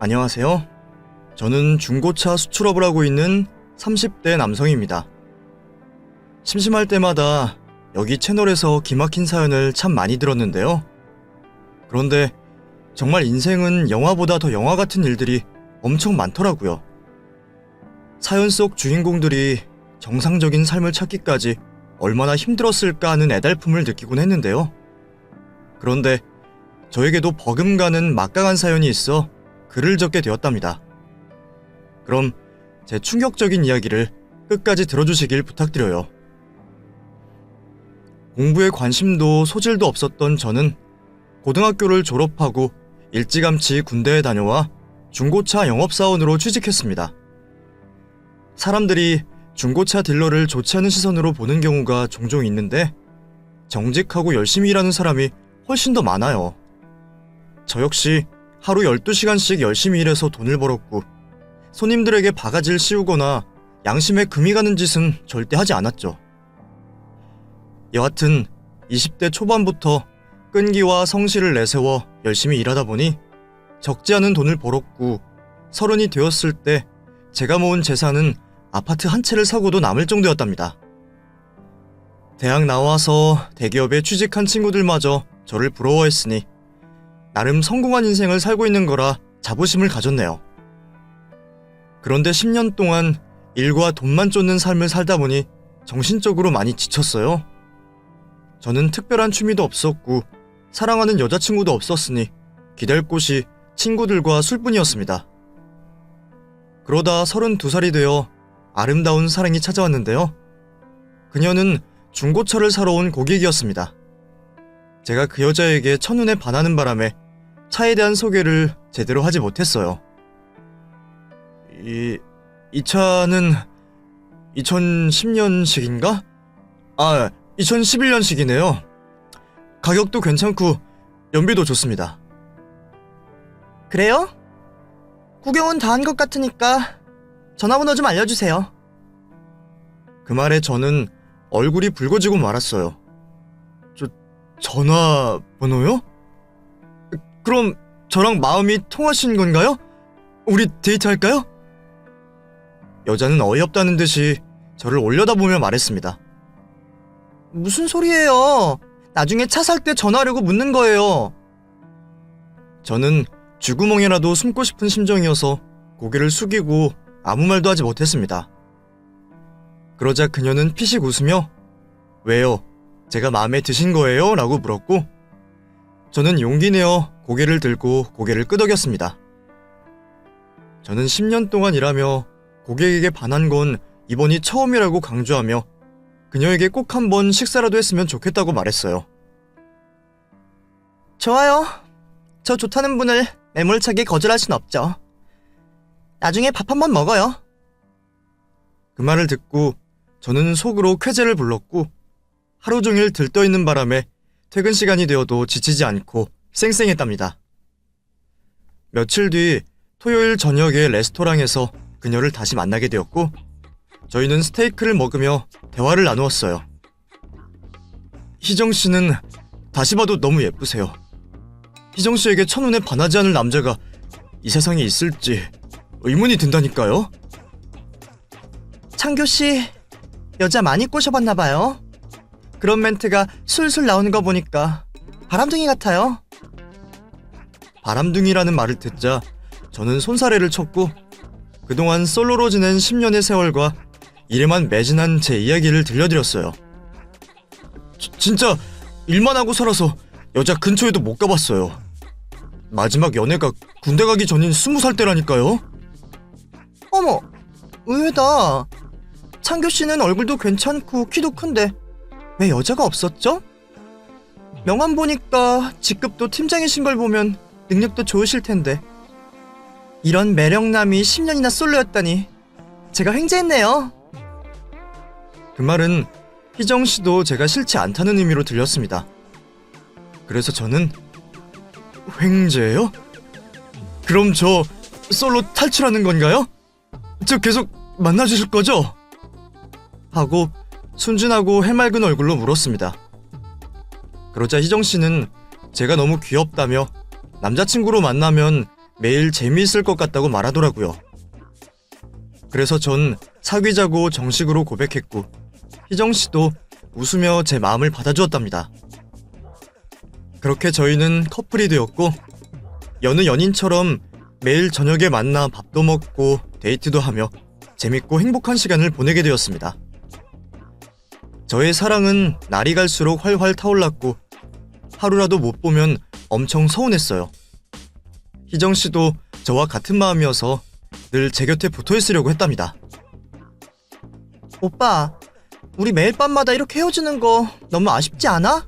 안녕하세요. 저는 중고차 수출업을 하고 있는 30대 남성입니다. 심심할 때마다 여기 채널에서 기막힌 사연을 참 많이 들었는데요. 그런데 정말 인생은 영화보다 더 영화 같은 일들이 엄청 많더라고요. 사연 속 주인공들이 정상적인 삶을 찾기까지 얼마나 힘들었을까 하는 애달픔을 느끼곤 했는데요. 그런데 저에게도 버금가는 막강한 사연이 있어 글을 적게 되었답니다. 그럼 제 충격적인 이야기를 끝까지 들어주시길 부탁드려요. 공부에 관심도 소질도 없었던 저는 고등학교를 졸업하고 일찌감치 군대에 다녀와 중고차 영업사원으로 취직했습니다. 사람들이 중고차 딜러를 좋지 않은 시선으로 보는 경우가 종종 있는데 정직하고 열심히 일하는 사람이 훨씬 더 많아요. 저 역시 하루 12시간씩 열심히 일해서 돈을 벌었고 손님들에게 바가지를 씌우거나 양심에 금이 가는 짓은 절대 하지 않았죠. 여하튼 20대 초반부터 끈기와 성실을 내세워 열심히 일하다 보니 적지 않은 돈을 벌었고 30이 되었을 때 제가 모은 재산은 아파트 한 채를 사고도 남을 정도였답니다. 대학 나와서 대기업에 취직한 친구들마저 저를 부러워했으니 나름 성공한 인생을 살고 있는 거라 자부심을 가졌네요. 그런데 10년 동안 일과 돈만 쫓는 삶을 살다 보니 정신적으로 많이 지쳤어요. 저는 특별한 취미도 없었고 사랑하는 여자친구도 없었으니 기댈 곳이 친구들과 술뿐이었습니다. 그러다 32살이 되어 아름다운 사랑이 찾아왔는데요. 그녀는 중고차를 사러 온 고객이었습니다. 제가 그 여자에게 첫눈에 반하는 바람에 차에 대한 소개를 제대로 하지 못했어요. 이 차는 2010년식인가? 2011년식이네요. 가격도 괜찮고 연비도 좋습니다. 그래요? 구경은 다 한 것 같으니까 전화번호 좀 알려주세요. 그 말에 저는 얼굴이 붉어지고 말았어요. 전화번호요? 그럼 저랑 마음이 통하신 건가요? 우리 데이트할까요? 여자는 어이없다는 듯이 저를 올려다보며 말했습니다. 무슨 소리예요? 나중에 차 살 때 전화하려고 묻는 거예요. 저는 쥐구멍이라도 숨고 싶은 심정이어서 고개를 숙이고 아무 말도 하지 못했습니다. 그러자 그녀는 피식 웃으며 왜요? 제가 마음에 드신 거예요? 라고 물었고 저는 용기 내어 고개를 들고 고개를 끄덕였습니다. 저는 10년 동안 일하며 고객에게 반한 건 이번이 처음이라고 강조하며 그녀에게 꼭 한번 식사라도 했으면 좋겠다고 말했어요. 좋아요. 저 좋다는 분을 매몰차게 거절할 순 없죠. 나중에 밥 한번 먹어요. 그 말을 듣고 저는 속으로 쾌재를 불렀고 하루 종일 들떠있는 바람에 퇴근 시간이 되어도 지치지 않고 쌩쌩했답니다. 며칠 뒤 토요일 저녁에 레스토랑에서 그녀를 다시 만나게 되었고 저희는 스테이크를 먹으며 대화를 나누었어요. 희정씨는 다시 봐도 너무 예쁘세요. 희정씨에게 첫눈에 반하지 않을 남자가 이 세상에 있을지 의문이 든다니까요. 창규씨, 여자 많이 꼬셔봤나봐요. 그런 멘트가 술술 나오는 거 보니까 바람둥이 같아요. 바람둥이라는 말을 듣자 저는 손사래를 쳤고 그동안 솔로로 지낸 10년의 세월과 일에만 매진한 제 이야기를 들려드렸어요. 진짜 일만 하고 살아서 여자 근처에도 못 가봤어요. 마지막 연애가 군대 가기 전인 20살 때라니까요. 어머, 의외다. 창규씨는 얼굴도 괜찮고 키도 큰데 왜 여자가 없었죠? 명함 보니까 직급도 팀장이신 걸 보면 능력도 좋으실 텐데 이런 매력남이 10년이나 솔로였다니 제가 횡재했네요. 그 말은 희정씨도 제가 싫지 않다는 의미로 들렸습니다. 그래서 저는 횡재요? 그럼 저 솔로 탈출하는 건가요? 저 계속 만나주실 거죠? 하고 순진하고 해맑은 얼굴로 물었습니다. 그러자 희정씨는 제가 너무 귀엽다며 남자친구로 만나면 매일 재미있을 것 같다고 말하더라고요. 그래서 전 사귀자고 정식으로 고백했고 희정씨도 웃으며 제 마음을 받아주었답니다. 그렇게 저희는 커플이 되었고 여느 연인처럼 매일 저녁에 만나 밥도 먹고 데이트도 하며 재밌고 행복한 시간을 보내게 되었습니다. 저의 사랑은 날이 갈수록 활활 타올랐고 하루라도 못 보면 엄청 서운했어요. 희정씨도 저와 같은 마음이어서 늘 제 곁에 붙어있으려고 했답니다. 오빠, 우리 매일 밤마다 이렇게 헤어지는 거 너무 아쉽지 않아?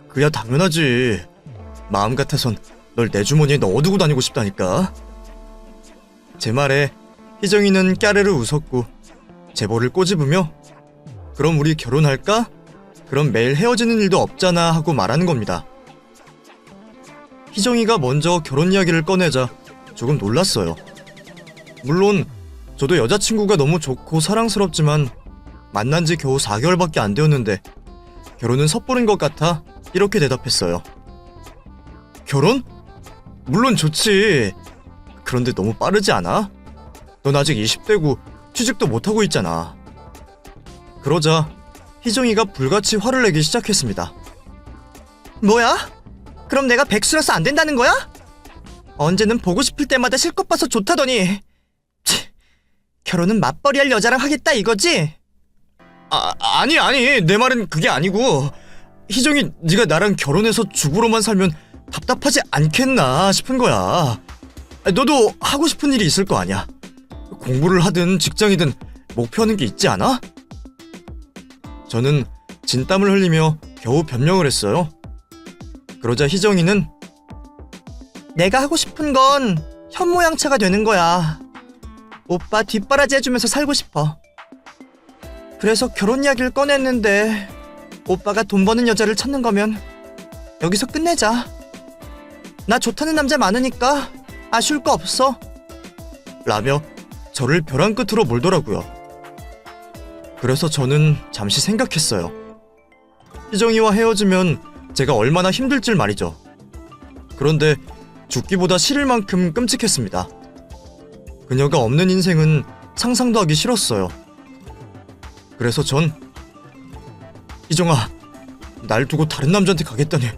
그야 당연하지. 마음 같아선 널 내 주머니에 넣어두고 다니고 싶다니까. 제 말에 희정이는 까르르 웃었고 제보를 꼬집으며 그럼 우리 결혼할까? 그럼 매일 헤어지는 일도 없잖아 하고 말하는 겁니다. 희정이가 먼저 결혼 이야기를 꺼내자 조금 놀랐어요. 물론 저도 여자친구가 너무 좋고 사랑스럽지만 만난 지 겨우 4개월밖에 안 되었는데 결혼은 섣부른 것 같아 이렇게 대답했어요. 결혼? 물론 좋지. 그런데 너무 빠르지 않아? 넌 아직 20대고 취직도 못하고 있잖아. 그러자 희정이가 불같이 화를 내기 시작했습니다. 뭐야? 그럼 내가 백수라서 안 된다는 거야? 언제는 보고 싶을 때마다 실컷 봐서 좋다더니 치, 결혼은 맞벌이 할 여자랑 하겠다 이거지? 아니 내 말은 그게 아니고 희정이 네가 나랑 결혼해서 주부로만 살면 답답하지 않겠나 싶은 거야. 너도 하고 싶은 일이 있을 거 아니야. 공부를 하든 직장이든 목표하는 게 있지 않아? 저는 진땀을 흘리며 겨우 변명을 했어요. 그러자 희정이는 내가 하고 싶은 건 현모양처가 되는 거야. 오빠 뒷바라지 해주면서 살고 싶어. 그래서 결혼 이야기를 꺼냈는데 오빠가 돈 버는 여자를 찾는 거면 여기서 끝내자. 나 좋다는 남자 많으니까 아쉬울 거 없어. 라며 저를 벼랑 끝으로 몰더라고요. 그래서 저는 잠시 생각했어요. 희정이와 헤어지면 제가 얼마나 힘들지 말이죠. 그런데 죽기보다 싫을 만큼 끔찍했습니다. 그녀가 없는 인생은 상상도 하기 싫었어요. 그래서 전 희정아, 날 두고 다른 남자한테 가겠다니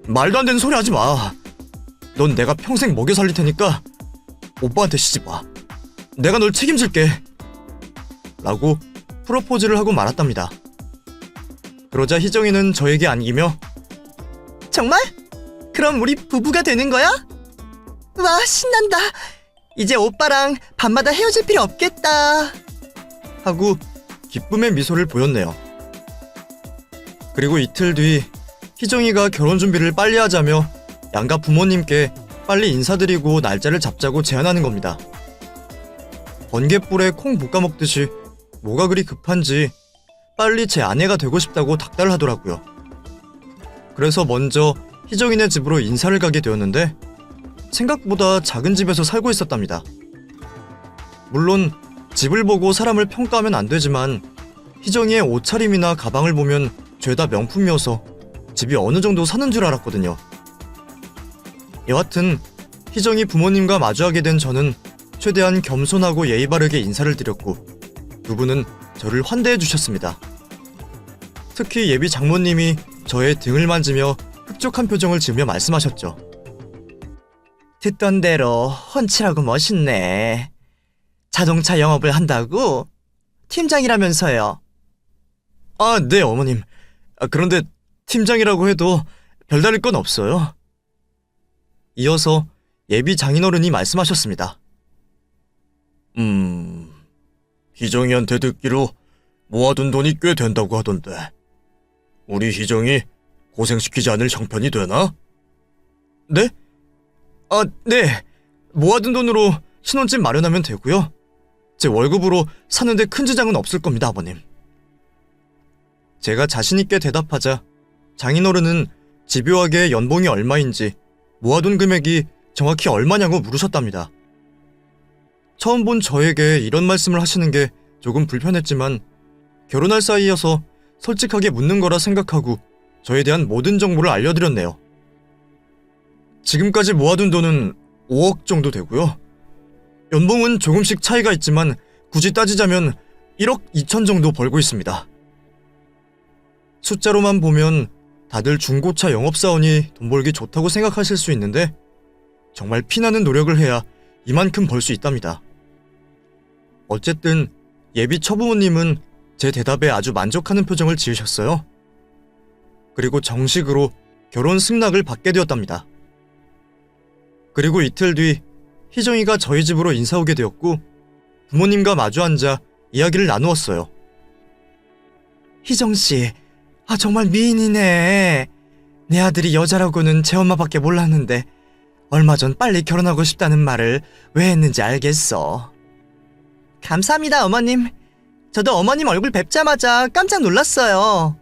말도 안 되는 소리 하지 마. 넌 내가 평생 먹여 살릴 테니까 오빠한테 시집 와. 내가 널 책임질게. 라고 프로포즈를 하고 말았답니다. 그러자 희정이는 저에게 안기며 정말? 그럼 우리 부부가 되는 거야? 와, 신난다. 이제 오빠랑 밤마다 헤어질 필요 없겠다. 하고 기쁨의 미소를 보였네요. 그리고 이틀 뒤 희정이가 결혼 준비를 빨리 하자며 양가 부모님께 빨리 인사드리고 날짜를 잡자고 제안하는 겁니다. 번갯불에 콩 볶아 먹듯이 뭐가 그리 급한지 빨리 제 아내가 되고 싶다고 닥달을 하더라고요. 그래서 먼저 희정이네 집으로 인사를 가게 되었는데 생각보다 작은 집에서 살고 있었답니다. 물론 집을 보고 사람을 평가하면 안 되지만 희정이의 옷차림이나 가방을 보면 죄다 명품이어서 집이 어느 정도 사는 줄 알았거든요. 여하튼 희정이 부모님과 마주하게 된 저는 최대한 겸손하고 예의 바르게 인사를 드렸고 두 분은 저를 환대해 주셨습니다. 특히 예비 장모님이 저의 등을 만지며 흡족한 표정을 지으며 말씀하셨죠. 듣던 대로 훤칠하고 멋있네. 자동차 영업을 한다고? 팀장이라면서요. 아, 네 어머님. 그런데 팀장이라고 해도 별다를 건 없어요. 이어서 예비 장인어른이 말씀하셨습니다. 희정이한테 듣기로 모아둔 돈이 꽤 된다고 하던데 우리 희정이 고생시키지 않을 형편이 되나? 네? 아, 네. 모아둔 돈으로 신혼집 마련하면 되고요. 제 월급으로 사는데 큰 지장은 없을 겁니다, 아버님. 제가 자신있게 대답하자 장인어른은 집요하게 연봉이 얼마인지 모아둔 금액이 정확히 얼마냐고 물으셨답니다. 처음 본 저에게 이런 말씀을 하시는 게 조금 불편했지만 결혼할 사이여서 솔직하게 묻는 거라 생각하고 저에 대한 모든 정보를 알려드렸네요. 지금까지 모아둔 돈은 5억 정도 되고요. 연봉은 조금씩 차이가 있지만 굳이 따지자면 1억 2천 정도 벌고 있습니다. 숫자로만 보면 다들 중고차 영업사원이 돈 벌기 좋다고 생각하실 수 있는데 정말 피나는 노력을 해야 이만큼 벌 수 있답니다. 어쨌든 예비 처부모님은 제 대답에 아주 만족하는 표정을 지으셨어요. 그리고 정식으로 결혼 승낙을 받게 되었답니다. 그리고 이틀 뒤 희정이가 저희 집으로 인사 오게 되었고 부모님과 마주 앉아 이야기를 나누었어요. 희정씨, 정말 미인이네. 내 아들이 여자라고는 제 엄마밖에 몰랐는데 얼마 전 빨리 결혼하고 싶다는 말을 왜 했는지 알겠어. 감사합니다, 어머님. 저도 어머님 얼굴 뵙자마자 깜짝 놀랐어요.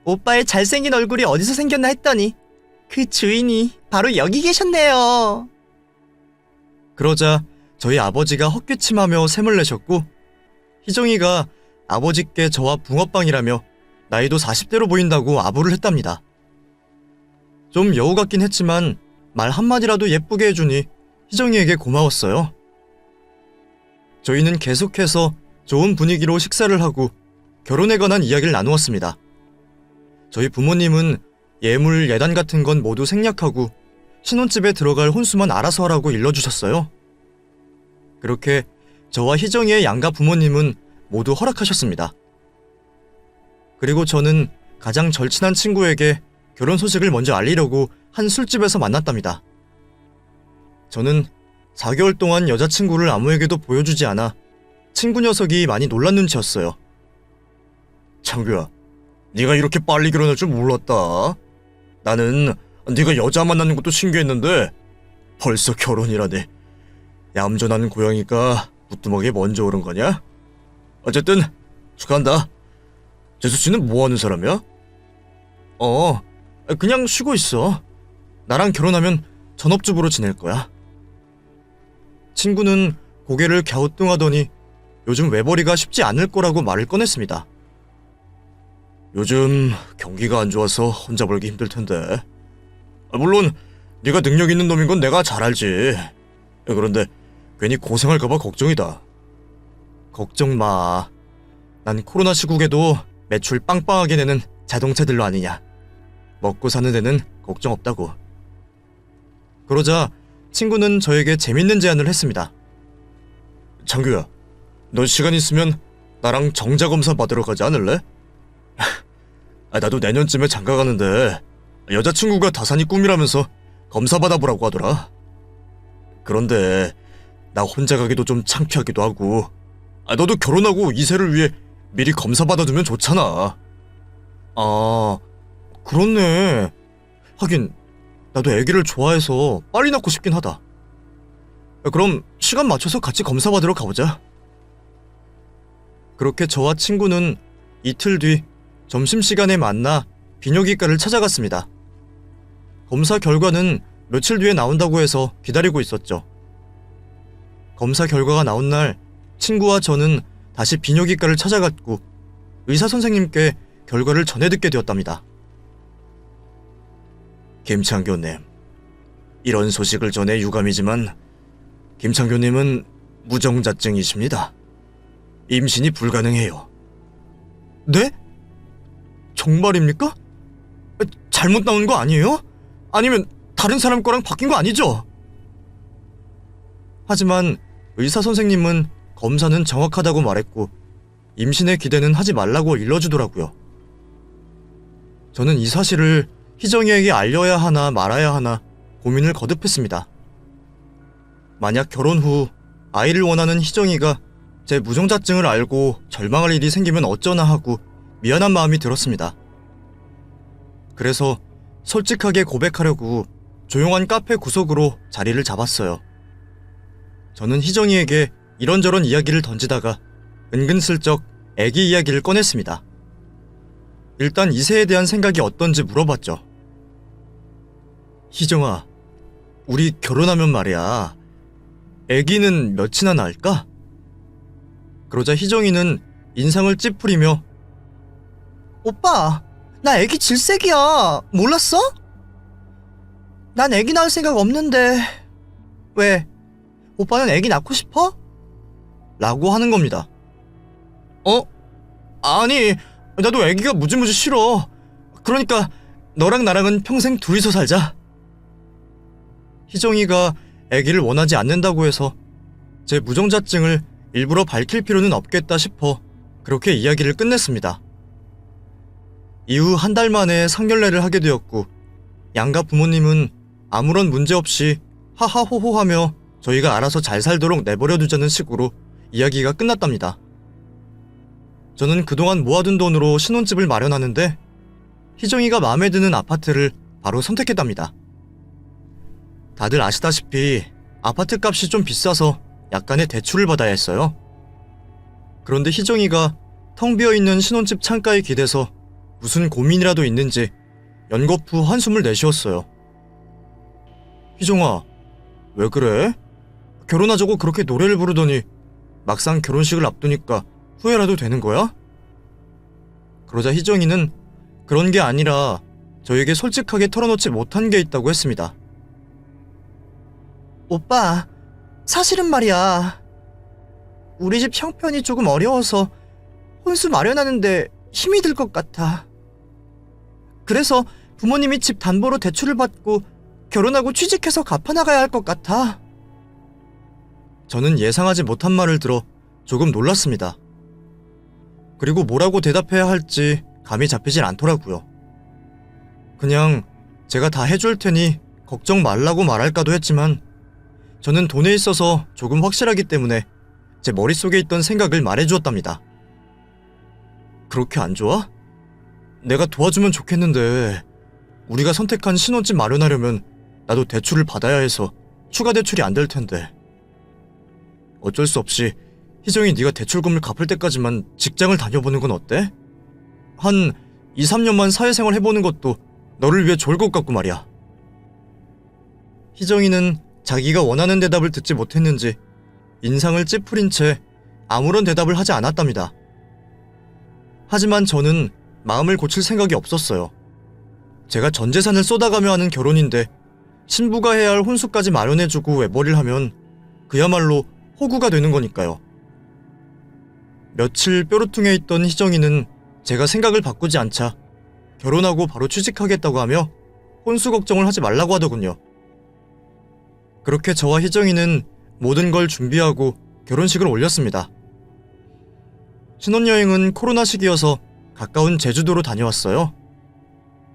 오빠의 잘생긴 얼굴이 어디서 생겼나 했더니 그 주인이 바로 여기 계셨네요. 그러자 저희 아버지가 헛기침하며 샘을 내셨고 희정이가 아버지께 저와 붕어빵이라며 나이도 40대로 보인다고 아부를 했답니다. 좀 여우 같긴 했지만 말 한마디라도 예쁘게 해주니 희정이에게 고마웠어요. 저희는 계속해서 좋은 분위기로 식사를 하고 결혼에 관한 이야기를 나누었습니다. 저희 부모님은 예물, 예단 같은 건 모두 생략하고 신혼집에 들어갈 혼수만 알아서 하라고 일러주셨어요. 그렇게 저와 희정이의 양가 부모님은 모두 허락하셨습니다. 그리고 저는 가장 절친한 친구에게 결혼 소식을 먼저 알리려고 한 술집에서 만났답니다. 저는 4개월 동안 여자친구를 아무에게도 보여주지 않아 친구 녀석이 많이 놀란 눈치였어요. 창규야, 네가 이렇게 빨리 결혼할 줄 몰랐다. 나는 네가 여자 만나는 것도 신기했는데 벌써 결혼이라니. 얌전한 고양이가 부뚜막에 먼저 오른 거냐? 어쨌든 축하한다. 재수씨는 뭐하는 사람이야? 그냥 쉬고 있어. 나랑 결혼하면 전업주부로 지낼 거야. 친구는 고개를 갸우뚱하더니 요즘 외벌이가 쉽지 않을 거라고 말을 꺼냈습니다. 요즘 경기가 안 좋아서 혼자 벌기 힘들 텐데. 물론 네가 능력 있는 놈인 건 내가 잘 알지. 그런데 괜히 고생할까봐 걱정이다. 걱정 마. 난 코로나 시국에도 매출 빵빵하게 내는 자동차들로 아니냐. 먹고 사는 데는 걱정 없다고. 그러자 친구는 저에게 재밌는 제안을 했습니다. 장규야, 너 시간 있으면 나랑 정자검사 받으러 가지 않을래? 나도 내년쯤에 장가 가는데 여자친구가 다산이 꿈이라면서 검사 받아보라고 하더라. 그런데 나 혼자 가기도 좀 창피하기도 하고 너도 결혼하고 이세를 위해 미리 검사 받아두면 좋잖아. 그렇네. 하긴 나도 애기를 좋아해서 빨리 낳고 싶긴 하다. 그럼 시간 맞춰서 같이 검사 받으러 가보자. 그렇게 저와 친구는 이틀 뒤 점심시간에 만나 비뇨기과를 찾아갔습니다. 검사 결과는 며칠 뒤에 나온다고 해서 기다리고 있었죠. 검사 결과가 나온 날 친구와 저는 다시 비뇨기과를 찾아갔고 의사 선생님께 결과를 전해 듣게 되었답니다. 김창교님, 이런 소식을 전해 유감이지만 김창교님은 무정자증이십니다. 임신이 불가능해요. 네? 정말입니까? 잘못 나온 거 아니에요? 아니면 다른 사람 거랑 바뀐 거 아니죠? 하지만 의사 선생님은 검사는 정확하다고 말했고 임신의 기대는 하지 말라고 일러주더라고요. 저는 이 사실을 희정이에게 알려야 하나 말아야 하나 고민을 거듭했습니다. 만약 결혼 후 아이를 원하는 희정이가 제 무정자증을 알고 절망할 일이 생기면 어쩌나 하고 미안한 마음이 들었습니다. 그래서 솔직하게 고백하려고 조용한 카페 구석으로 자리를 잡았어요. 저는 희정이에게 이런저런 이야기를 던지다가 은근슬쩍 애기 이야기를 꺼냈습니다. 일단 이세에 대한 생각이 어떤지 물어봤죠. 희정아, 우리 결혼하면 말이야. 애기는 몇이나 낳을까? 그러자 희정이는 인상을 찌푸리며 오빠, 나 애기 질색이야. 몰랐어? 난 애기 낳을 생각 없는데. 왜? 오빠는 애기 낳고 싶어? 라고 하는 겁니다. 아니, 나도 애기가 무지무지 싫어. 그러니까 너랑 나랑은 평생 둘이서 살자. 희정이가 애기를 원하지 않는다고 해서 제 무정자증을 일부러 밝힐 필요는 없겠다 싶어 그렇게 이야기를 끝냈습니다. 이후 한 달 만에 상견례를 하게 되었고 양가 부모님은 아무런 문제 없이 하하호호하며 저희가 알아서 잘 살도록 내버려 두자는 식으로 이야기가 끝났답니다. 저는 그동안 모아둔 돈으로 신혼집을 마련하는데 희정이가 마음에 드는 아파트를 바로 선택했답니다. 다들 아시다시피 아파트 값이 좀 비싸서 약간의 대출을 받아야 했어요. 그런데 희정이가 텅 비어있는 신혼집 창가에 기대서 무슨 고민이라도 있는지 연거푸 한숨을 내쉬었어요. 희정아, 왜 그래? 결혼하자고 그렇게 노래를 부르더니 막상 결혼식을 앞두니까 후회라도 되는 거야? 그러자 희정이는 그런 게 아니라 저에게 솔직하게 털어놓지 못한 게 있다고 했습니다. 오빠, 사실은 말이야. 우리 집 형편이 조금 어려워서 혼수 마련하는데 힘이 들 것 같아. 그래서 부모님이 집 담보로 대출을 받고 결혼하고 취직해서 갚아나가야 할 것 같아. 저는 예상하지 못한 말을 들어 조금 놀랐습니다. 그리고 뭐라고 대답해야 할지 감이 잡히질 않더라고요. 그냥 제가 다 해줄 테니 걱정 말라고 말할까도 했지만 저는 돈에 있어서 조금 확실하기 때문에 제 머릿속에 있던 생각을 말해주었답니다. 그렇게 안 좋아? 내가 도와주면 좋겠는데 우리가 선택한 신혼집 마련하려면 나도 대출을 받아야 해서 추가 대출이 안 될 텐데. 어쩔 수 없이 희정이 네가 대출금을 갚을 때까지만 직장을 다녀보는 건 어때? 한 2, 3년만 사회생활 해보는 것도 너를 위해 좋을 것 같고 말이야. 희정이는 자기가 원하는 대답을 듣지 못했는지 인상을 찌푸린 채 아무런 대답을 하지 않았답니다. 하지만 저는 마음을 고칠 생각이 없었어요. 제가 전 재산을 쏟아가며 하는 결혼인데 신부가 해야 할 혼수까지 마련해주고 외벌이를 하면 그야말로 호구가 되는 거니까요. 며칠 뾰루퉁해 있던 희정이는 제가 생각을 바꾸지 않자 결혼하고 바로 취직하겠다고 하며 혼수 걱정을 하지 말라고 하더군요. 그렇게 저와 희정이는 모든 걸 준비하고 결혼식을 올렸습니다. 신혼여행은 코로나 시기여서 가까운 제주도로 다녀왔어요.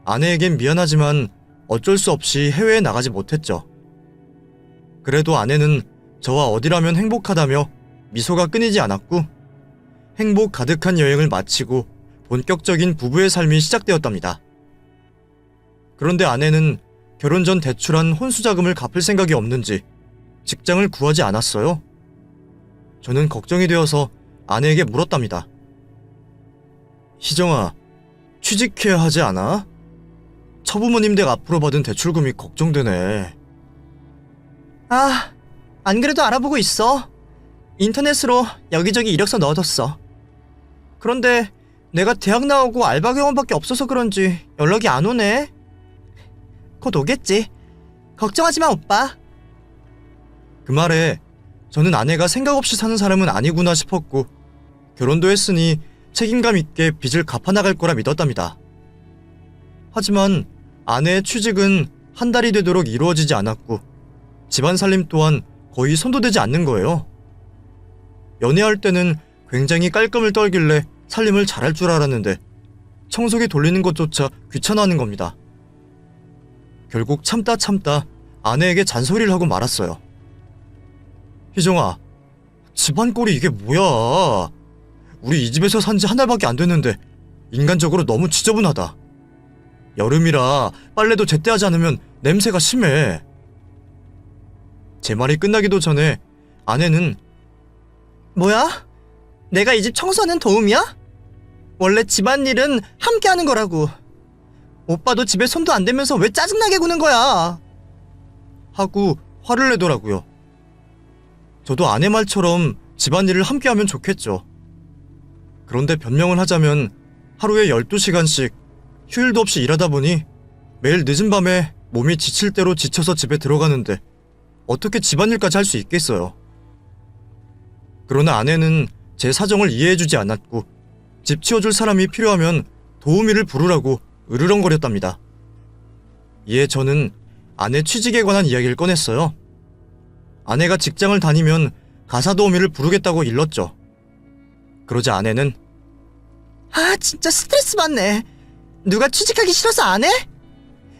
아내에겐 미안하지만 어쩔 수 없이 해외에 나가지 못했죠. 그래도 아내는 저와 어디라면 행복하다며 미소가 끊이지 않았고 행복 가득한 여행을 마치고 본격적인 부부의 삶이 시작되었답니다. 그런데 아내는 결혼 전 대출한 혼수자금을 갚을 생각이 없는지 직장을 구하지 않았어요. 저는 걱정이 되어서 아내에게 물었답니다. 희정아, 취직해야 하지 않아? 처부모님 댁 앞으로 받은 대출금이 걱정되네. 아, 안 그래도 알아보고 있어. 인터넷으로 여기저기 이력서 넣어뒀어. 그런데 내가 대학 나오고 알바 경험밖에 없어서 그런지 연락이 안 오네. 곧 오겠지. 걱정하지 마, 오빠. 그 말에 저는 아내가 생각 없이 사는 사람은 아니구나 싶었고 결혼도 했으니 책임감 있게 빚을 갚아나갈 거라 믿었답니다. 하지만 아내의 취직은 한 달이 되도록 이루어지지 않았고 집안 살림 또한 거의 손도 대지 않는 거예요. 연애할 때는 굉장히 깔끔을 떨길래 살림을 잘할 줄 알았는데 청소기 돌리는 것조차 귀찮아하는 겁니다. 결국 참다 아내에게 잔소리를 하고 말았어요. 희정아, 집안 꼴이 이게 뭐야? 우리 이 집에서 산 지 한 달밖에 안 됐는데 인간적으로 너무 지저분하다. 여름이라 빨래도 제때 하지 않으면 냄새가 심해. 제 말이 끝나기도 전에 아내는 뭐야? 내가 이 집 청소하는 도움이야? 원래 집안일은 함께 하는 거라고. 오빠도 집에 손도 안 대면서 왜 짜증나게 구는 거야? 하고 화를 내더라고요. 저도 아내 말처럼 집안일을 함께 하면 좋겠죠. 그런데 변명을 하자면 하루에 12시간씩 휴일도 없이 일하다 보니 매일 늦은 밤에 몸이 지칠 대로 지쳐서 집에 들어가는데 어떻게 집안일까지 할 수 있겠어요. 그러나 아내는 제 사정을 이해해주지 않았고 집 치워줄 사람이 필요하면 도우미를 부르라고 으르렁거렸답니다. 이에 저는 아내 취직에 관한 이야기를 꺼냈어요. 아내가 직장을 다니면 가사 도우미를 부르겠다고 일렀죠. 그러자 아내는 아, 진짜 스트레스 받네. 누가 취직하기 싫어서 안 해?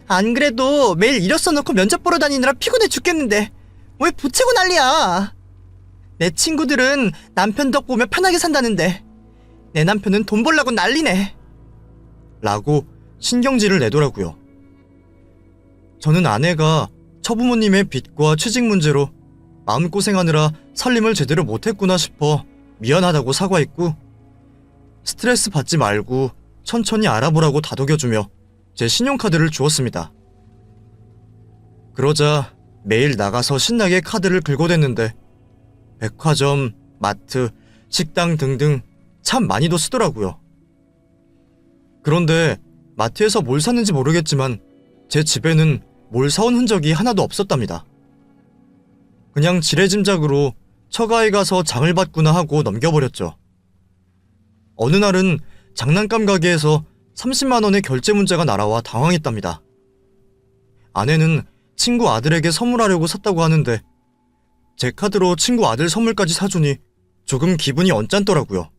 안 그래도 매일 이력 써놓고 면접 보러 다니느라 피곤해 죽겠는데 왜 보채고 난리야. 내 친구들은 남편 덕 보며 편하게 산다는데 내 남편은 돈 벌려고 난리네. 라고 신경질을 내더라고요. 저는 아내가 처부모님의 빚과 취직 문제로 마음고생하느라 살림을 제대로 못했구나 싶어 미안하다고 사과했고, 스트레스 받지 말고 천천히 알아보라고 다독여주며 제 신용카드를 주었습니다. 그러자 매일 나가서 신나게 카드를 긁어댔는데 백화점, 마트, 식당 등등 참 많이도 쓰더라고요. 그런데 마트에서 뭘 샀는지 모르겠지만 제 집에는 뭘 사온 흔적이 하나도 없었답니다. 그냥 지레짐작으로 처가에 가서 장을 봤구나 하고 넘겨버렸죠. 어느 날은 장난감 가게에서 30만 원의 결제 문자가 날아와 당황했답니다. 아내는 친구 아들에게 선물하려고 샀다고 하는데 제 카드로 친구 아들 선물까지 사주니 조금 기분이 언짢더라고요.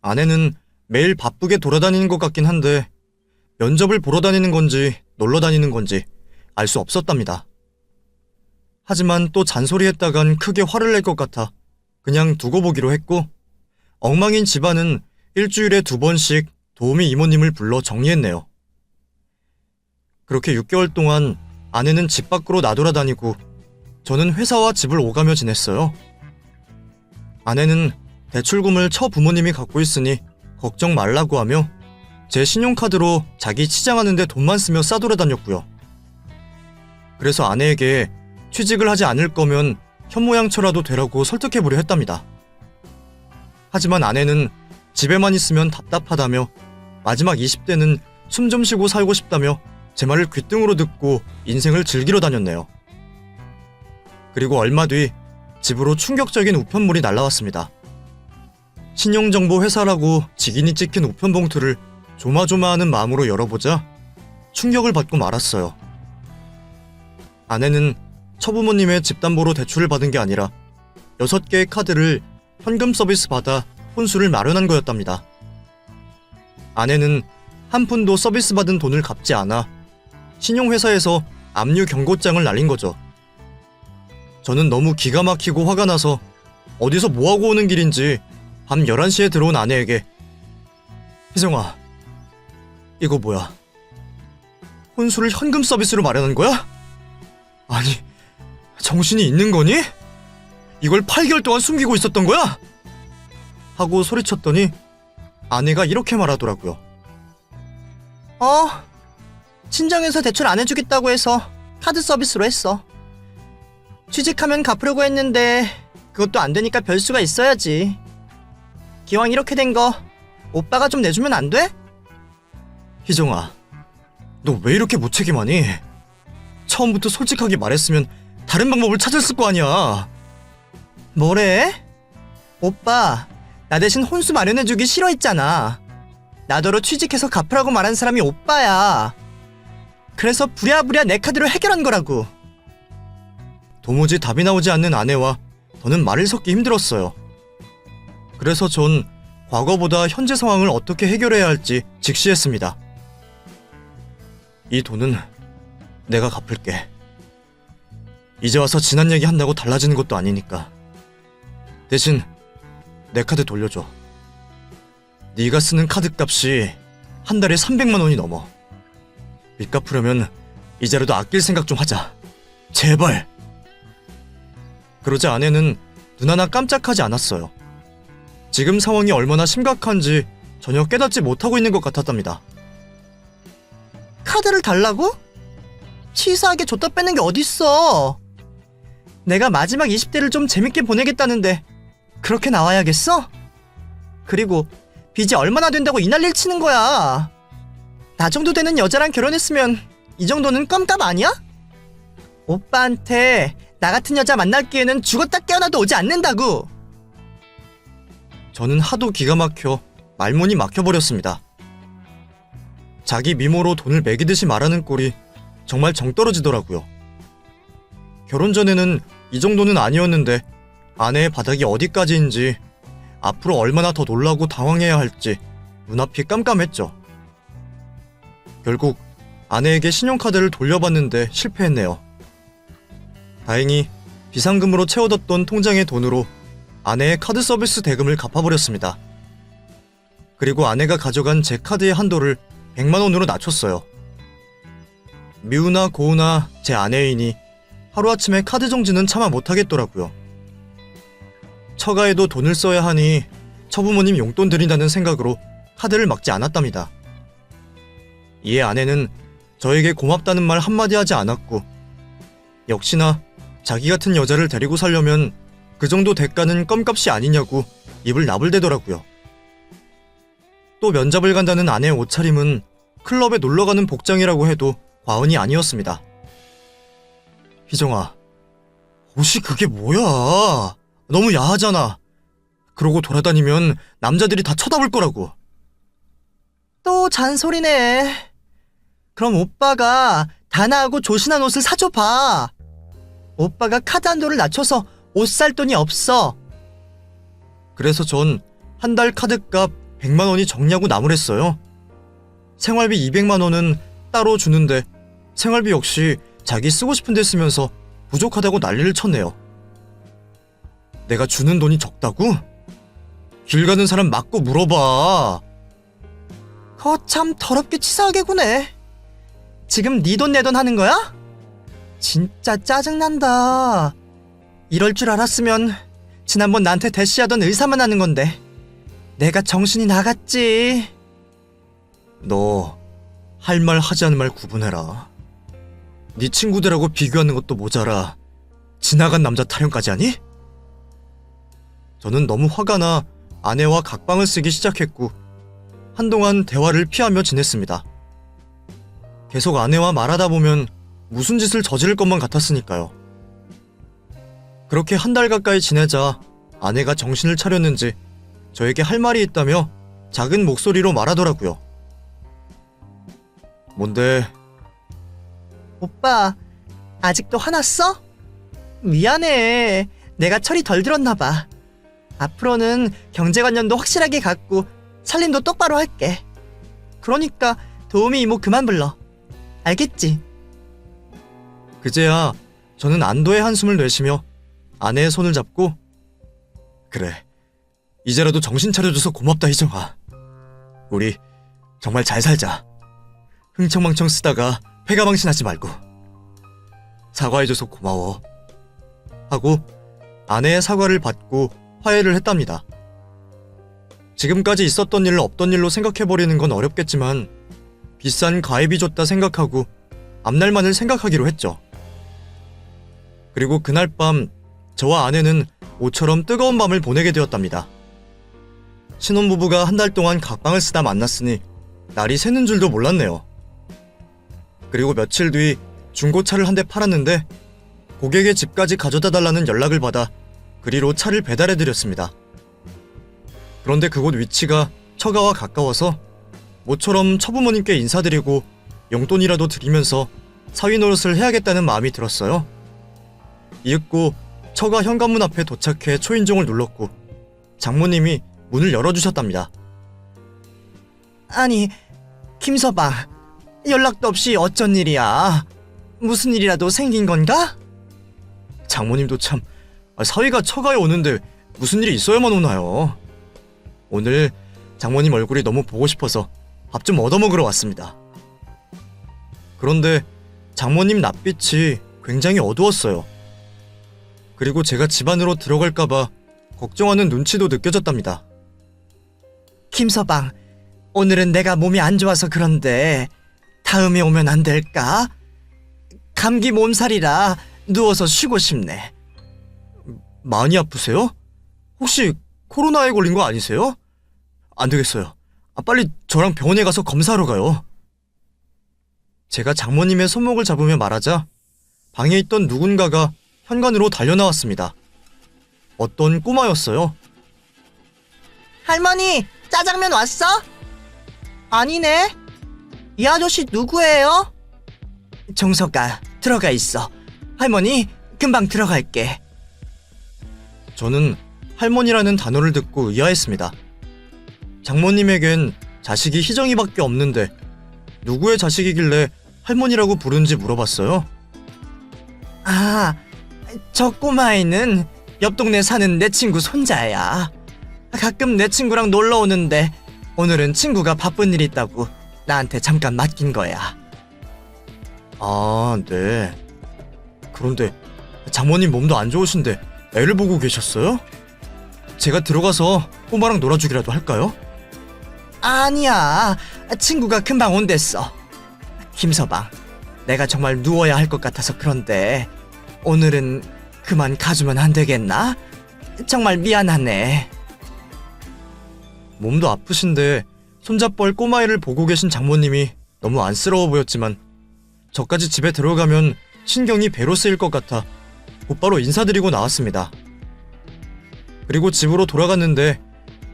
아내는 매일 바쁘게 돌아다니는 것 같긴 한데 면접을 보러 다니는 건지 놀러 다니는 건지 알 수 없었답니다. 하지만 또 잔소리했다간 크게 화를 낼 것 같아 그냥 두고 보기로 했고, 엉망인 집안은 일주일에 2번씩 도우미 이모님을 불러 정리했네요. 그렇게 6개월 동안 아내는 집 밖으로 나돌아다니고 저는 회사와 집을 오가며 지냈어요. 아내는 대출금을 처부모님이 갖고 있으니 걱정 말라고 하며 제 신용카드로 자기 치장하는데 돈만 쓰며 싸돌아다녔고요. 그래서 아내에게 취직을 하지 않을 거면 현모양처라도 되라고 설득해보려 했답니다. 하지만 아내는 집에만 있으면 답답하다며 마지막 20대는 숨 좀 쉬고 살고 싶다며 제 말을 귓등으로 듣고 인생을 즐기러 다녔네요. 그리고 얼마 뒤 집으로 충격적인 우편물이 날라왔습니다. 신용정보 회사라고 직인이 찍힌 우편 봉투를 조마조마하는 마음으로 열어보자 충격을 받고 말았어요. 아내는 처부모님의 집담보로 대출을 받은 게 아니라 6개의 카드를 현금 서비스 받아 혼수를 마련한 거였답니다. 아내는 한 푼도 서비스 받은 돈을 갚지 않아 신용회사에서 압류 경고장을 날린 거죠. 저는 너무 기가 막히고 화가 나서 어디서 뭐하고 오는 길인지 밤 11시에 들어온 아내에게 희정아, 이거 뭐야? 혼수를 현금 서비스로 마련한 거야? 아니, 정신이 있는 거니? 이걸 8개월 동안 숨기고 있었던 거야? 하고 소리쳤더니 아내가 이렇게 말하더라고요. 친정에서 대출 안 해주겠다고 해서 카드 서비스로 했어. 취직하면 갚으려고 했는데 그것도 안 되니까 별수가 있어야지. 기왕 이렇게 된 거 오빠가 좀 내주면 안 돼? 희정아, 너 왜 이렇게 무책임하니? 처음부터 솔직하게 말했으면 다른 방법을 찾았을 거 아니야. 뭐래? 오빠, 나 대신 혼수 마련해주기 싫어했잖아. 나더러 취직해서 갚으라고 말한 사람이 오빠야. 그래서 부랴부랴 내 카드로 해결한 거라고. 도무지 답이 나오지 않는 아내와 더는 말을 섞기 힘들었어요. 그래서 전 과거보다 현재 상황을 어떻게 해결해야 할지 직시했습니다. 이 돈은 내가 갚을게. 이제 와서 지난 얘기 한다고 달라지는 것도 아니니까. 대신 내 카드 돌려줘. 네가 쓰는 카드 값이 한 달에 300만 원이 넘어. 빚 갚으려면 이제라도 아낄 생각 좀 하자. 제발. 그러자 아내는 눈 하나 깜짝하지 않았어요. 지금 상황이 얼마나 심각한지 전혀 깨닫지 못하고 있는 것 같았답니다. 카드를 달라고? 치사하게 줬다 뺏는 게 어딨어. 내가 마지막 20대를 좀 재밌게 보내겠다는데 그렇게 나와야겠어? 그리고 빚이 얼마나 된다고 이 난리를 치는 거야. 나 정도 되는 여자랑 결혼했으면 이 정도는 껌값 아니야? 오빠한테 나 같은 여자 만날 기회는 죽었다 깨어나도 오지 않는다고. 저는 하도 기가 막혀 말문이 막혀버렸습니다. 자기 미모로 돈을 매기듯이 말하는 꼴이 정말 정 떨어지더라고요. 결혼 전에는 이 정도는 아니었는데 아내의 바닥이 어디까지인지, 앞으로 얼마나 더 놀라고 당황해야 할지 눈앞이 깜깜했죠. 결국 아내에게 신용카드를 돌려받는데 실패했네요. 다행히 비상금으로 채워뒀던 통장의 돈으로 아내의 카드 서비스 대금을 갚아버렸습니다. 그리고 아내가 가져간 제 카드의 한도를 100만 원으로 낮췄어요. 미우나 고우나 제 아내이니 하루아침에 카드 정지는 차마 못하겠더라고요. 처가에도 돈을 써야 하니 처부모님 용돈 드린다는 생각으로 카드를 막지 않았답니다. 이에 아내는 저에게 고맙다는 말 한마디 하지 않았고, 역시나 자기 같은 여자를 데리고 살려면 그 정도 대가는 껌값이 아니냐고 입을 나불대더라고요. 또 면접을 간다는 아내의 옷차림은 클럽에 놀러가는 복장이라고 해도 과언이 아니었습니다. 희정아, 옷이 그게 뭐야? 너무 야하잖아. 그러고 돌아다니면 남자들이 다 쳐다볼 거라고. 또 잔소리네. 그럼 오빠가 단아하고 조신한 옷을 사줘봐. 오빠가 카드 한도를 낮춰서 옷 살 돈이 없어. 그래서 전 한 달 카드값 100만 원이 적냐고 나무랬어요. 생활비 200만 원은 따로 주는데 생활비 역시 자기 쓰고 싶은 데 쓰면서 부족하다고 난리를 쳤네요. 내가 주는 돈이 적다고? 길 가는 사람 맞고 물어봐. 거참 더럽게 치사하게 구네. 지금 네 돈 내 돈 하는 거야? 진짜 짜증난다. 이럴 줄 알았으면 지난번 나한테 대시하던 의사만 하는 건데 내가 정신이 나갔지. 너 할 말 하지 않은 말 구분해라. 네 친구들하고 비교하는 것도 모자라 지나간 남자 타령까지 하니? 저는 너무 화가 나 아내와 각방을 쓰기 시작했고 한동안 대화를 피하며 지냈습니다. 계속 아내와 말하다 보면 무슨 짓을 저지를 것만 같았으니까요. 그렇게 한 달 가까이 지내자 아내가 정신을 차렸는지 저에게 할 말이 있다며 작은 목소리로 말하더라고요. 뭔데? 오빠, 아직도 화났어? 미안해. 내가 철이 덜 들었나 봐. 앞으로는 경제관념도 확실하게 갖고 살림도 똑바로 할게. 그러니까 도우미 이모 그만 불러. 알겠지? 그제야 저는 안도의 한숨을 내쉬며 아내의 손을 잡고, 그래, 이제라도 정신 차려줘서 고맙다 희정아. 우리 정말 잘 살자. 흥청망청 쓰다가 패가망신하지 말고. 사과해줘서 고마워. 하고 아내의 사과를 받고 화해를 했답니다. 지금까지 있었던 일 없던 일로 생각해버리는 건 어렵겠지만 비싼 가입이 줬다 생각하고 앞날만을 생각하기로 했죠. 그리고 그날 밤 저와 아내는 모처럼 뜨거운 밤을 보내게 되었답니다. 신혼부부가 한 달 동안 각방을 쓰다 만났으니 날이 새는 줄도 몰랐네요. 그리고 며칠 뒤 중고차를 한 대 팔았는데 고객의 집까지 가져다 달라는 연락을 받아 그리로 차를 배달해드렸습니다. 그런데 그곳 위치가 처가와 가까워서 모처럼 처부모님께 인사드리고 용돈이라도 드리면서 사위 노릇을 해야겠다는 마음이 들었어요. 이윽고 처가 현관문 앞에 도착해 초인종을 눌렀고 장모님이 문을 열어주셨답니다. 아니, 김서방, 연락도 없이 어쩐 일이야? 무슨 일이라도 생긴 건가? 장모님도 참, 사위가 처가에 오는데 무슨 일이 있어야만 오나요? 오늘 장모님 얼굴이 너무 보고 싶어서 밥 좀 얻어먹으러 왔습니다. 그런데 장모님 낯빛이 굉장히 어두웠어요. 그리고 제가 집 안으로 들어갈까봐 걱정하는 눈치도 느껴졌답니다. 김서방, 오늘은 내가 몸이 안 좋아서 그런데 다음에 오면 안 될까? 감기 몸살이라 누워서 쉬고 싶네. 많이 아프세요? 혹시 코로나에 걸린 거 아니세요? 안 되겠어요. 빨리 저랑 병원에 가서 검사하러 가요. 제가 장모님의 손목을 잡으며 말하자 방에 있던 누군가가 현관으로 달려나왔습니다. 어떤 꼬마였어요. 할머니, 짜장면 왔어? 아니네. 이 아저씨 누구예요? 정석아, 들어가 있어. 할머니, 금방 들어갈게. 저는 할머니라는 단어를 듣고 의아했습니다. 장모님에겐 자식이 희정이밖에 없는데 누구의 자식이길래 할머니라고 부른지 물어봤어요. 아, 저 꼬마아이는 옆 동네 사는 내 친구 손자야. 가끔 내 친구랑 놀러 오는데 오늘은 친구가 바쁜 일 있다고 나한테 잠깐 맡긴 거야. 아, 네. 그런데 장모님 몸도 안 좋으신데 애를 보고 계셨어요? 제가 들어가서 꼬마랑 놀아주기라도 할까요? 아니야, 친구가 금방 온댔어. 김서방, 내가 정말 누워야 할 것 같아서 그런데 오늘은 그만 가주면 안 되겠나? 정말 미안하네. 몸도 아프신데 손잡벌 꼬마애를 보고 계신 장모님이 너무 안쓰러워 보였지만 저까지 집에 들어가면 신경이 배로 쓰일 것 같아 곧바로 인사드리고 나왔습니다. 그리고 집으로 돌아갔는데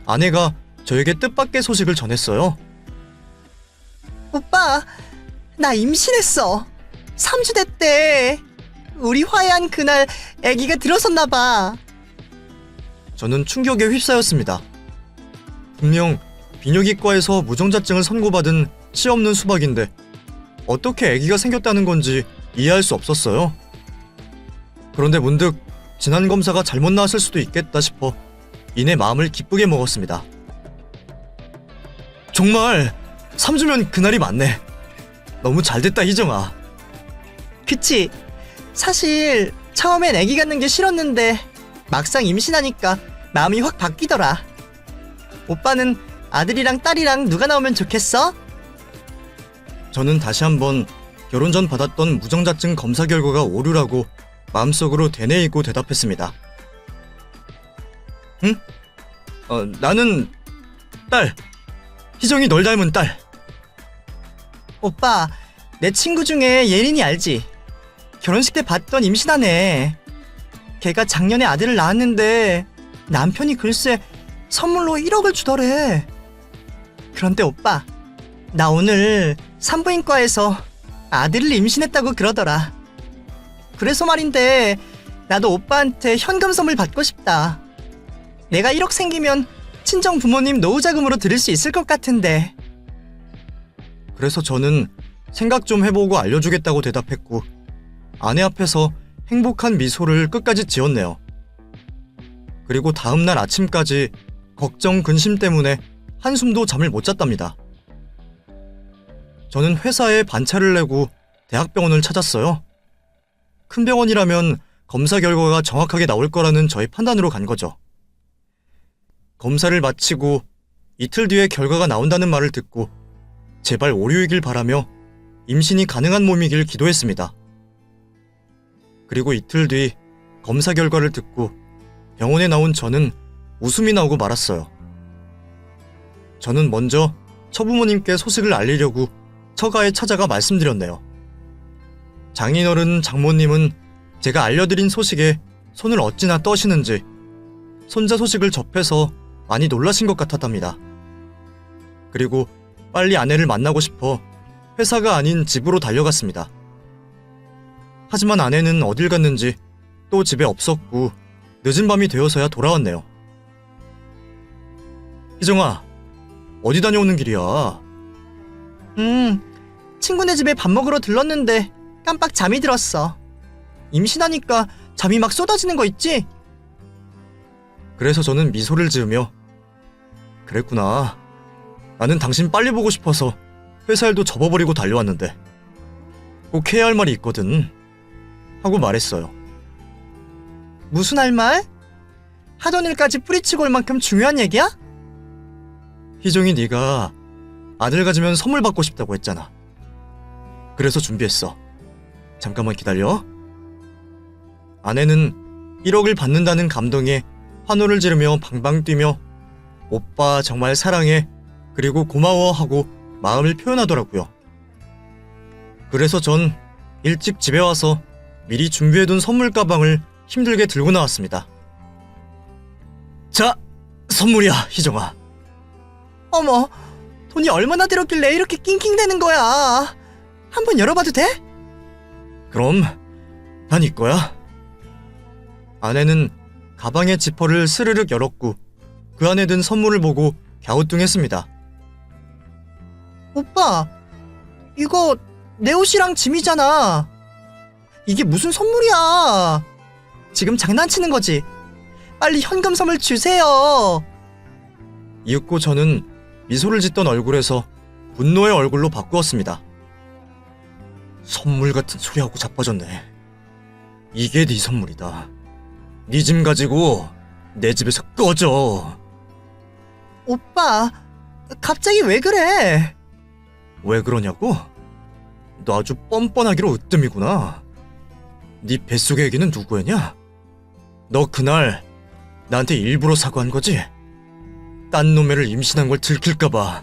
아내가 저에게 뜻밖의 소식을 전했어요. 오빠, 나 임신했어. 3주 됐대. 우리 화해한 그날 아기가 들어섰나 봐. 저는 충격에 휩싸였습니다. 분명 비뇨기과에서 무정자증을 선고받은 씨 없는 수박인데 어떻게 아기가 생겼다는 건지 이해할 수 없었어요. 그런데 문득 진한 검사가 잘못 나왔을 수도 있겠다 싶어 이내 마음을 기쁘게 먹었습니다. 정말 3주면 그날이 맞네. 너무 잘됐다 희정아. 그치? 사실 처음엔 아기 갖는 게 싫었는데 막상 임신하니까 마음이 확 바뀌더라. 오빠는 아들이랑 딸이랑 누가 나오면 좋겠어? 저는 다시 한번 결혼 전 받았던 무정자증 검사 결과가 오류라고 마음속으로 되뇌이고 대답했습니다. 응? 나는 딸. 희정이 널 닮은 딸. 오빠, 내 친구 중에 예린이 알지? 결혼식 때 봤던 임신한 애. 걔가 작년에 아들을 낳았는데 남편이 글쎄 선물로 1억을 주더래. 그런데 오빠, 나 오늘 산부인과에서 아들을 임신했다고 그러더라. 그래서 말인데 나도 오빠한테 현금 선물 받고 싶다. 내가 1억 생기면 친정 부모님 노후자금으로 드릴 수 있을 것 같은데. 그래서 저는 생각 좀 해보고 알려주겠다고 대답했고 아내 앞에서 행복한 미소를 끝까지 지었네요. 그리고 다음날 아침까지 걱정 근심 때문에 한숨도 잠을 못 잤답니다. 저는 회사에 반차를 내고 대학병원을 찾았어요. 큰 병원이라면 검사 결과가 정확하게 나올 거라는 저의 판단으로 간 거죠. 검사를 마치고 이틀 뒤에 결과가 나온다는 말을 듣고 제발 오류이길 바라며 임신이 가능한 몸이길 기도했습니다. 그리고 이틀 뒤 검사 결과를 듣고 병원에 나온 저는 웃음이 나오고 말았어요. 저는 먼저 처부모님께 소식을 알리려고 처가에 찾아가 말씀드렸네요. 장인어른 장모님은 제가 알려드린 소식에 손을 어찌나 떠시는지 손자 소식을 접해서 많이 놀라신 것 같았답니다. 그리고 빨리 아내를 만나고 싶어 회사가 아닌 집으로 달려갔습니다. 하지만 아내는 어딜 갔는지 또 집에 없었고 늦은 밤이 되어서야 돌아왔네요. 희정아, 어디 다녀오는 길이야? 친구네 집에 밥 먹으러 들렀는데 깜빡 잠이 들었어. 임신하니까 잠이 막 쏟아지는 거 있지? 그래서 저는 미소를 지으며 그랬구나. 나는 당신 빨리 보고 싶어서 회사 일도 접어버리고 달려왔는데 꼭 해야 할 말이 있거든 하고 말했어요. 무슨 할 말? 하던 일까지 뿌리치고 올 만큼 중요한 얘기야? 희정이 네가 아들 가지면 선물 받고 싶다고 했잖아. 그래서 준비했어. 잠깐만 기다려. 아내는 1억을 받는다는 감동에 환호를 지르며 방방 뛰며 오빠 정말 사랑해 그리고 고마워 하고 마음을 표현하더라고요. 그래서 전 일찍 집에 와서 미리 준비해둔 선물 가방을 힘들게 들고 나왔습니다. 자, 선물이야, 희정아. 어머, 돈이 얼마나 들었길래 이렇게 낑낑대는 거야? 한번 열어봐도 돼? 그럼 다 네 거야. 아내는 가방의 지퍼를 스르륵 열었고 그 안에 든 선물을 보고 갸우뚱했습니다. 오빠, 이거 내 옷이랑 짐이잖아. 이게 무슨 선물이야? 지금 장난치는 거지? 빨리 현금 선물 주세요. 이윽고 저는 미소를 짓던 얼굴에서 분노의 얼굴로 바꾸었습니다. 선물 같은 소리하고 자빠졌네. 이게 네 선물이다. 네 짐 가지고 내 집에서 꺼져. 오빠, 갑자기 왜 그래? 왜 그러냐고? 너 아주 뻔뻔하기로 으뜸이구나. 네 뱃속의 애기는 누구였냐? 너 그날 나한테 일부러 사과한 거지? 딴 놈애를 임신한 걸 들킬까봐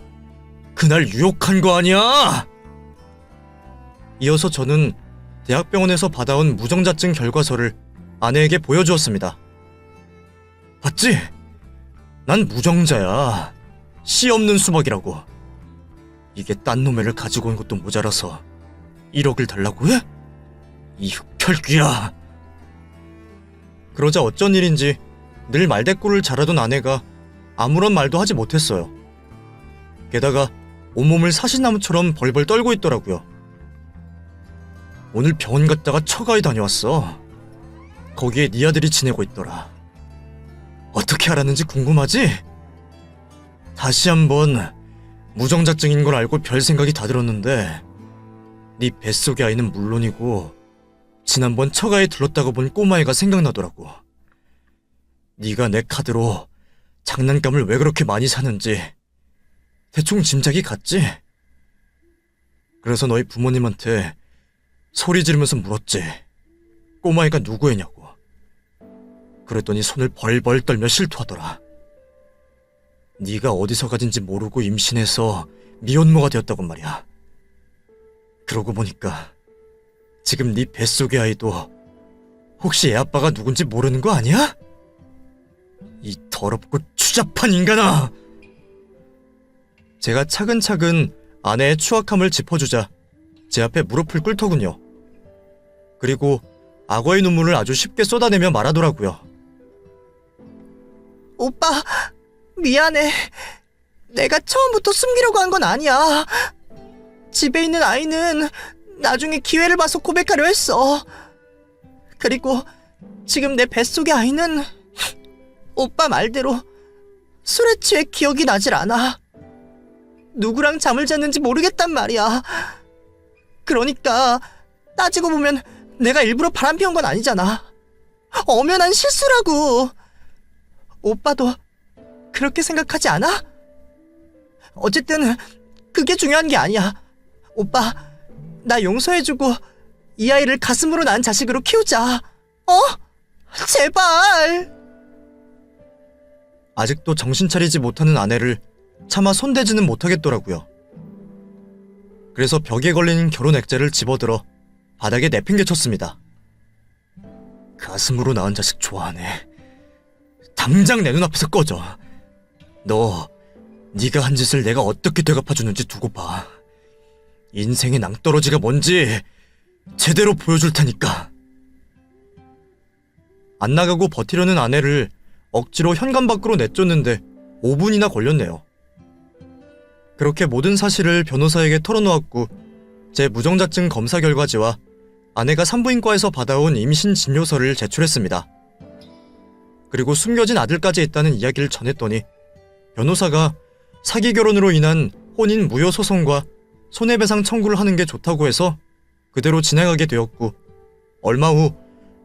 그날 유혹한 거 아니야? 이어서 저는 대학병원에서 받아온 무정자증 결과서를 아내에게 보여주었습니다. 봤지? 난 무정자야. 씨 없는 수박이라고. 이게 딴 놈애를 가지고 온 것도 모자라서 1억을 달라고 해? 이 흑혈귀야. 그러자 어쩐 일인지 늘 말대꾸를 잘하던 아내가 아무런 말도 하지 못했어요. 게다가 온몸을 사시나무처럼 벌벌 떨고 있더라고요. 오늘 병원 갔다가 처가에 다녀왔어. 거기에 네 아들이 지내고 있더라. 어떻게 알았는지 궁금하지? 다시 한번 무정자증인 걸 알고 별 생각이 다 들었는데 네 뱃속의 아이는 물론이고 지난번 처가에 들렀다가 본 꼬마애가 생각나더라고. 네가 내 카드로 장난감을 왜 그렇게 많이 사는지 대충 짐작이 갔지? 그래서 너희 부모님한테 소리 지르면서 물었지. 꼬마애가 누구 애냐고. 그랬더니 손을 벌벌 떨며 실토하더라. 네가 어디서 가진지 모르고 임신해서 미혼모가 되었다고 말이야. 그러고 보니까 지금 네 뱃속의 아이도 혹시 애 아빠가 누군지 모르는 거 아니야? 이 더럽고 추잡한 인간아! 제가 차근차근 아내의 추악함을 짚어주자 제 앞에 무릎을 꿇더군요. 그리고 악어의 눈물을 아주 쉽게 쏟아내며 말하더라고요. 오빠, 미안해. 내가 처음부터 숨기려고 한 건 아니야. 집에 있는 아이는 나중에 기회를 봐서 고백하려 했어. 그리고 지금 내 뱃속의 아이는 오빠 말대로 술에 취해 기억이 나질 않아. 누구랑 잠을 잤는지 모르겠단 말이야. 그러니까 따지고 보면 내가 일부러 바람 피운 건 아니잖아. 엄연한 실수라고. 오빠도 그렇게 생각하지 않아? 어쨌든 그게 중요한 게 아니야. 오빠, 나 용서해주고 이 아이를 가슴으로 낳은 자식으로 키우자. 어? 제발. 아직도 정신 차리지 못하는 아내를 차마 손대지는 못하겠더라고요. 그래서 벽에 걸린 결혼 액자를 집어들어 바닥에 내팽개쳤습니다. 가슴으로 낳은 자식 좋아하네. 당장 내 눈앞에서 꺼져. 너, 네가 한 짓을 내가 어떻게 되갚아주는지 두고 봐. 인생의 낭떠러지가 뭔지 제대로 보여줄 테니까. 안 나가고 버티려는 아내를 억지로 현관 밖으로 내쫓는데 5분이나 걸렸네요. 그렇게 모든 사실을 변호사에게 털어놓았고 제 무정자증 검사 결과지와 아내가 산부인과에서 받아온 임신 진료서를 제출했습니다. 그리고 숨겨진 아들까지 있다는 이야기를 전했더니 변호사가 사기 결혼으로 인한 혼인 무효 소송과 손해배상 청구를 하는 게 좋다고 해서 그대로 진행하게 되었고 얼마 후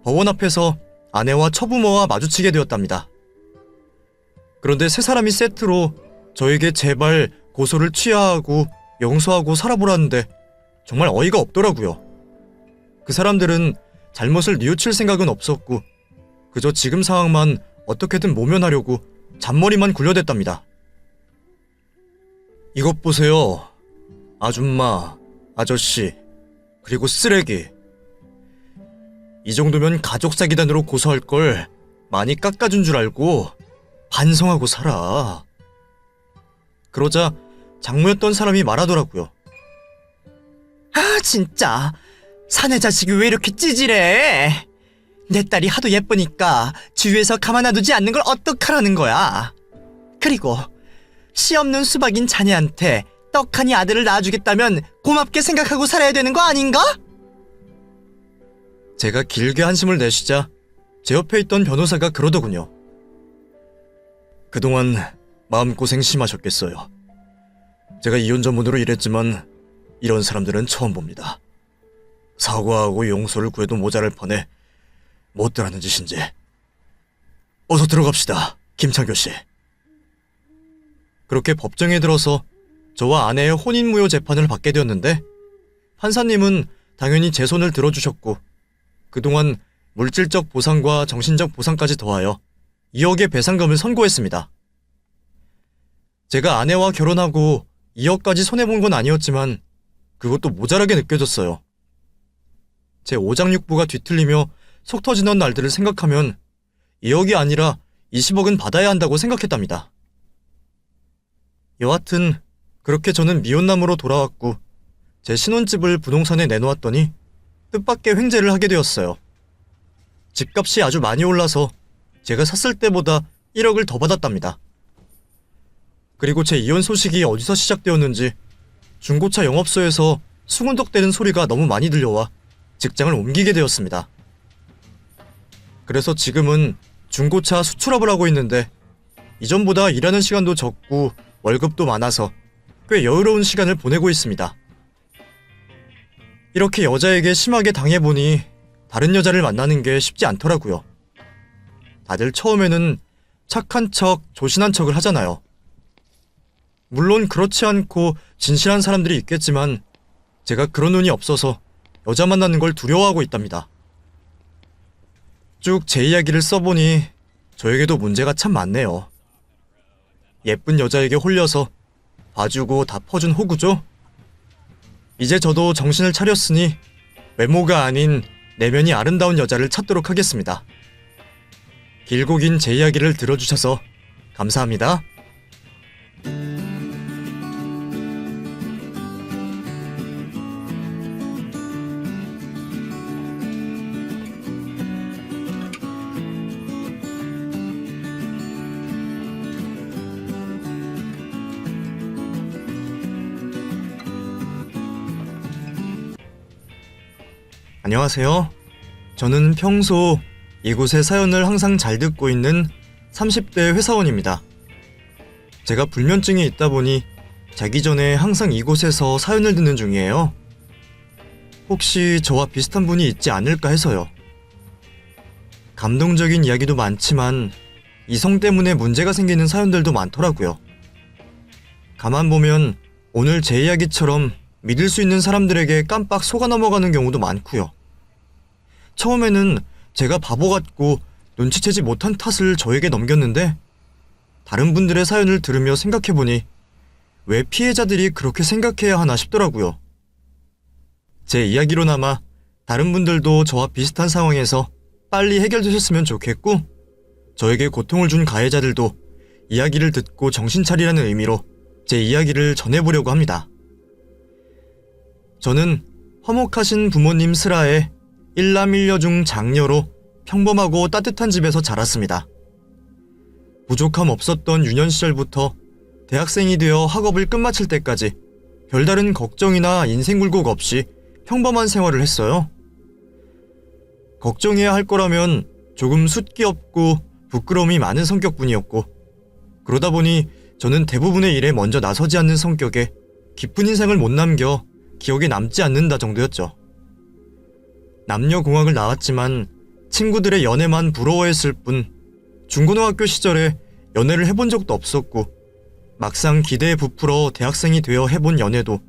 법원 앞에서 아내와 처부모와 마주치게 되었답니다. 그런데 세 사람이 세트로 저에게 제발 고소를 취하하고 용서하고 살아보라는데 정말 어이가 없더라고요. 그 사람들은 잘못을 뉘우칠 생각은 없었고 그저 지금 상황만 어떻게든 모면하려고 잔머리만 굴려댔답니다. 이것 보세요. 아줌마, 아저씨, 그리고 쓰레기. 이 정도면 가족사기단으로 고소할 걸 많이 깎아준 줄 알고 반성하고 살아. 그러자 장모였던 사람이 말하더라고요. 아, 진짜. 사내 자식이 왜 이렇게 찌질해? 내 딸이 하도 예쁘니까 주위에서 가만 놔두지 않는 걸 어떡하라는 거야. 그리고 씨 없는 수박인 자네한테 떡하니 아들을 낳아주겠다면 고맙게 생각하고 살아야 되는 거 아닌가? 제가 길게 한숨을 내쉬자 제 옆에 있던 변호사가 그러더군요. 그동안 마음고생 심하셨겠어요. 제가 이혼 전문으로 일했지만 이런 사람들은 처음 봅니다. 사과하고 용서를 구해도 모자랄 판에 못들 하는 짓인지. 어서 들어갑시다, 김창교 씨. 그렇게 법정에 들어서 저와 아내의 혼인무효 재판을 받게 되었는데 판사님은 당연히 제 손을 들어주셨고 그동안 물질적 보상과 정신적 보상까지 더하여 2억의 배상금을 선고했습니다. 제가 아내와 결혼하고 2억까지 손해본 건 아니었지만 그것도 모자라게 느껴졌어요. 제 오장육부가 뒤틀리며 속 터지는 날들을 생각하면 2억이 아니라 20억은 받아야 한다고 생각했답니다. 여하튼 그렇게 저는 미혼남으로 돌아왔고 제 신혼집을 부동산에 내놓았더니 뜻밖의 횡재를 하게 되었어요. 집값이 아주 많이 올라서 제가 샀을 때보다 1억을 더 받았답니다. 그리고 제 이혼 소식이 어디서 시작되었는지 중고차 영업소에서 수군덕대는 소리가 너무 많이 들려와 직장을 옮기게 되었습니다. 그래서 지금은 중고차 수출업을 하고 있는데 이전보다 일하는 시간도 적고 월급도 많아서 꽤 여유로운 시간을 보내고 있습니다. 이렇게 여자에게 심하게 당해보니 다른 여자를 만나는 게 쉽지 않더라고요. 다들 처음에는 착한 척, 조신한 척을 하잖아요. 물론 그렇지 않고 진실한 사람들이 있겠지만 제가 그런 눈이 없어서 여자 만나는 걸 두려워하고 있답니다. 쭉 제 이야기를 써보니 저에게도 문제가 참 많네요. 예쁜 여자에게 홀려서 봐주고 다 퍼준 호구죠? 이제 저도 정신을 차렸으니 외모가 아닌 내면이 아름다운 여자를 찾도록 하겠습니다. 길고 긴 제 이야기를 들어주셔서 감사합니다. 안녕하세요. 저는 평소 이곳의 사연을 항상 잘 듣고 있는 30대 회사원입니다. 제가 불면증이 있다 보니 자기 전에 항상 이곳에서 사연을 듣는 중이에요. 혹시 저와 비슷한 분이 있지 않을까 해서요. 감동적인 이야기도 많지만 이성 때문에 문제가 생기는 사연들도 많더라고요. 가만 보면 오늘 제 이야기처럼 믿을 수 있는 사람들에게 깜빡 속아 넘어가는 경우도 많고요. 처음에는 제가 바보 같고 눈치채지 못한 탓을 저에게 넘겼는데 다른 분들의 사연을 들으며 생각해보니 왜 피해자들이 그렇게 생각해야 하나 싶더라고요. 제 이야기로나마 다른 분들도 저와 비슷한 상황에서 빨리 해결되셨으면 좋겠고 저에게 고통을 준 가해자들도 이야기를 듣고 정신 차리라는 의미로 제 이야기를 전해보려고 합니다. 저는 화목하신 부모님 슬하에 일남 일녀 중 장녀로 평범하고 따뜻한 집에서 자랐습니다. 부족함 없었던 유년 시절부터 대학생이 되어 학업을 끝마칠 때까지 별다른 걱정이나 인생 굴곡 없이 평범한 생활을 했어요. 걱정해야 할 거라면 조금 숫기 없고 부끄러움이 많은 성격뿐이었고 그러다 보니 저는 대부분의 일에 먼저 나서지 않는 성격에 깊은 인상을 못 남겨 기억에 남지 않는다 정도였죠. 남녀공학을 나왔지만 친구들의 연애만 부러워했을 뿐 중고등학교 시절에 연애를 해본 적도 없었고 막상 기대에 부풀어 대학생이 되어 해본 연애도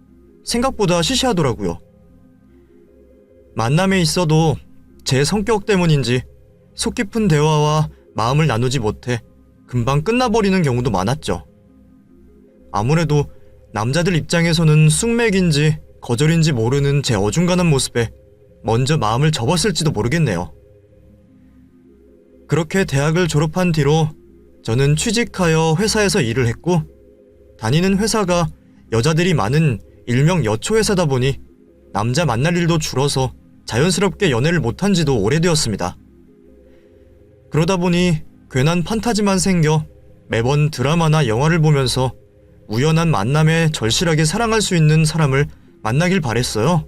생각보다 시시하더라고요. 만남에 있어도 제 성격 때문인지 속 깊은 대화와 마음을 나누지 못해 금방 끝나버리는 경우도 많았죠. 아무래도 남자들 입장에서는 숙맥인지 거절인지 모르는 제 어중간한 모습에 먼저 마음을 접었을지도 모르겠네요. 그렇게 대학을 졸업한 뒤로 저는 취직하여 회사에서 일을 했고, 다니는 회사가 여자들이 많은 일명 여초회사다 보니 남자 만날 일도 줄어서 자연스럽게 연애를 못한 지도 오래되었습니다. 그러다 보니 괜한 판타지만 생겨 매번 드라마나 영화를 보면서 우연한 만남에 절실하게 사랑할 수 있는 사람을 만나길 바랬어요.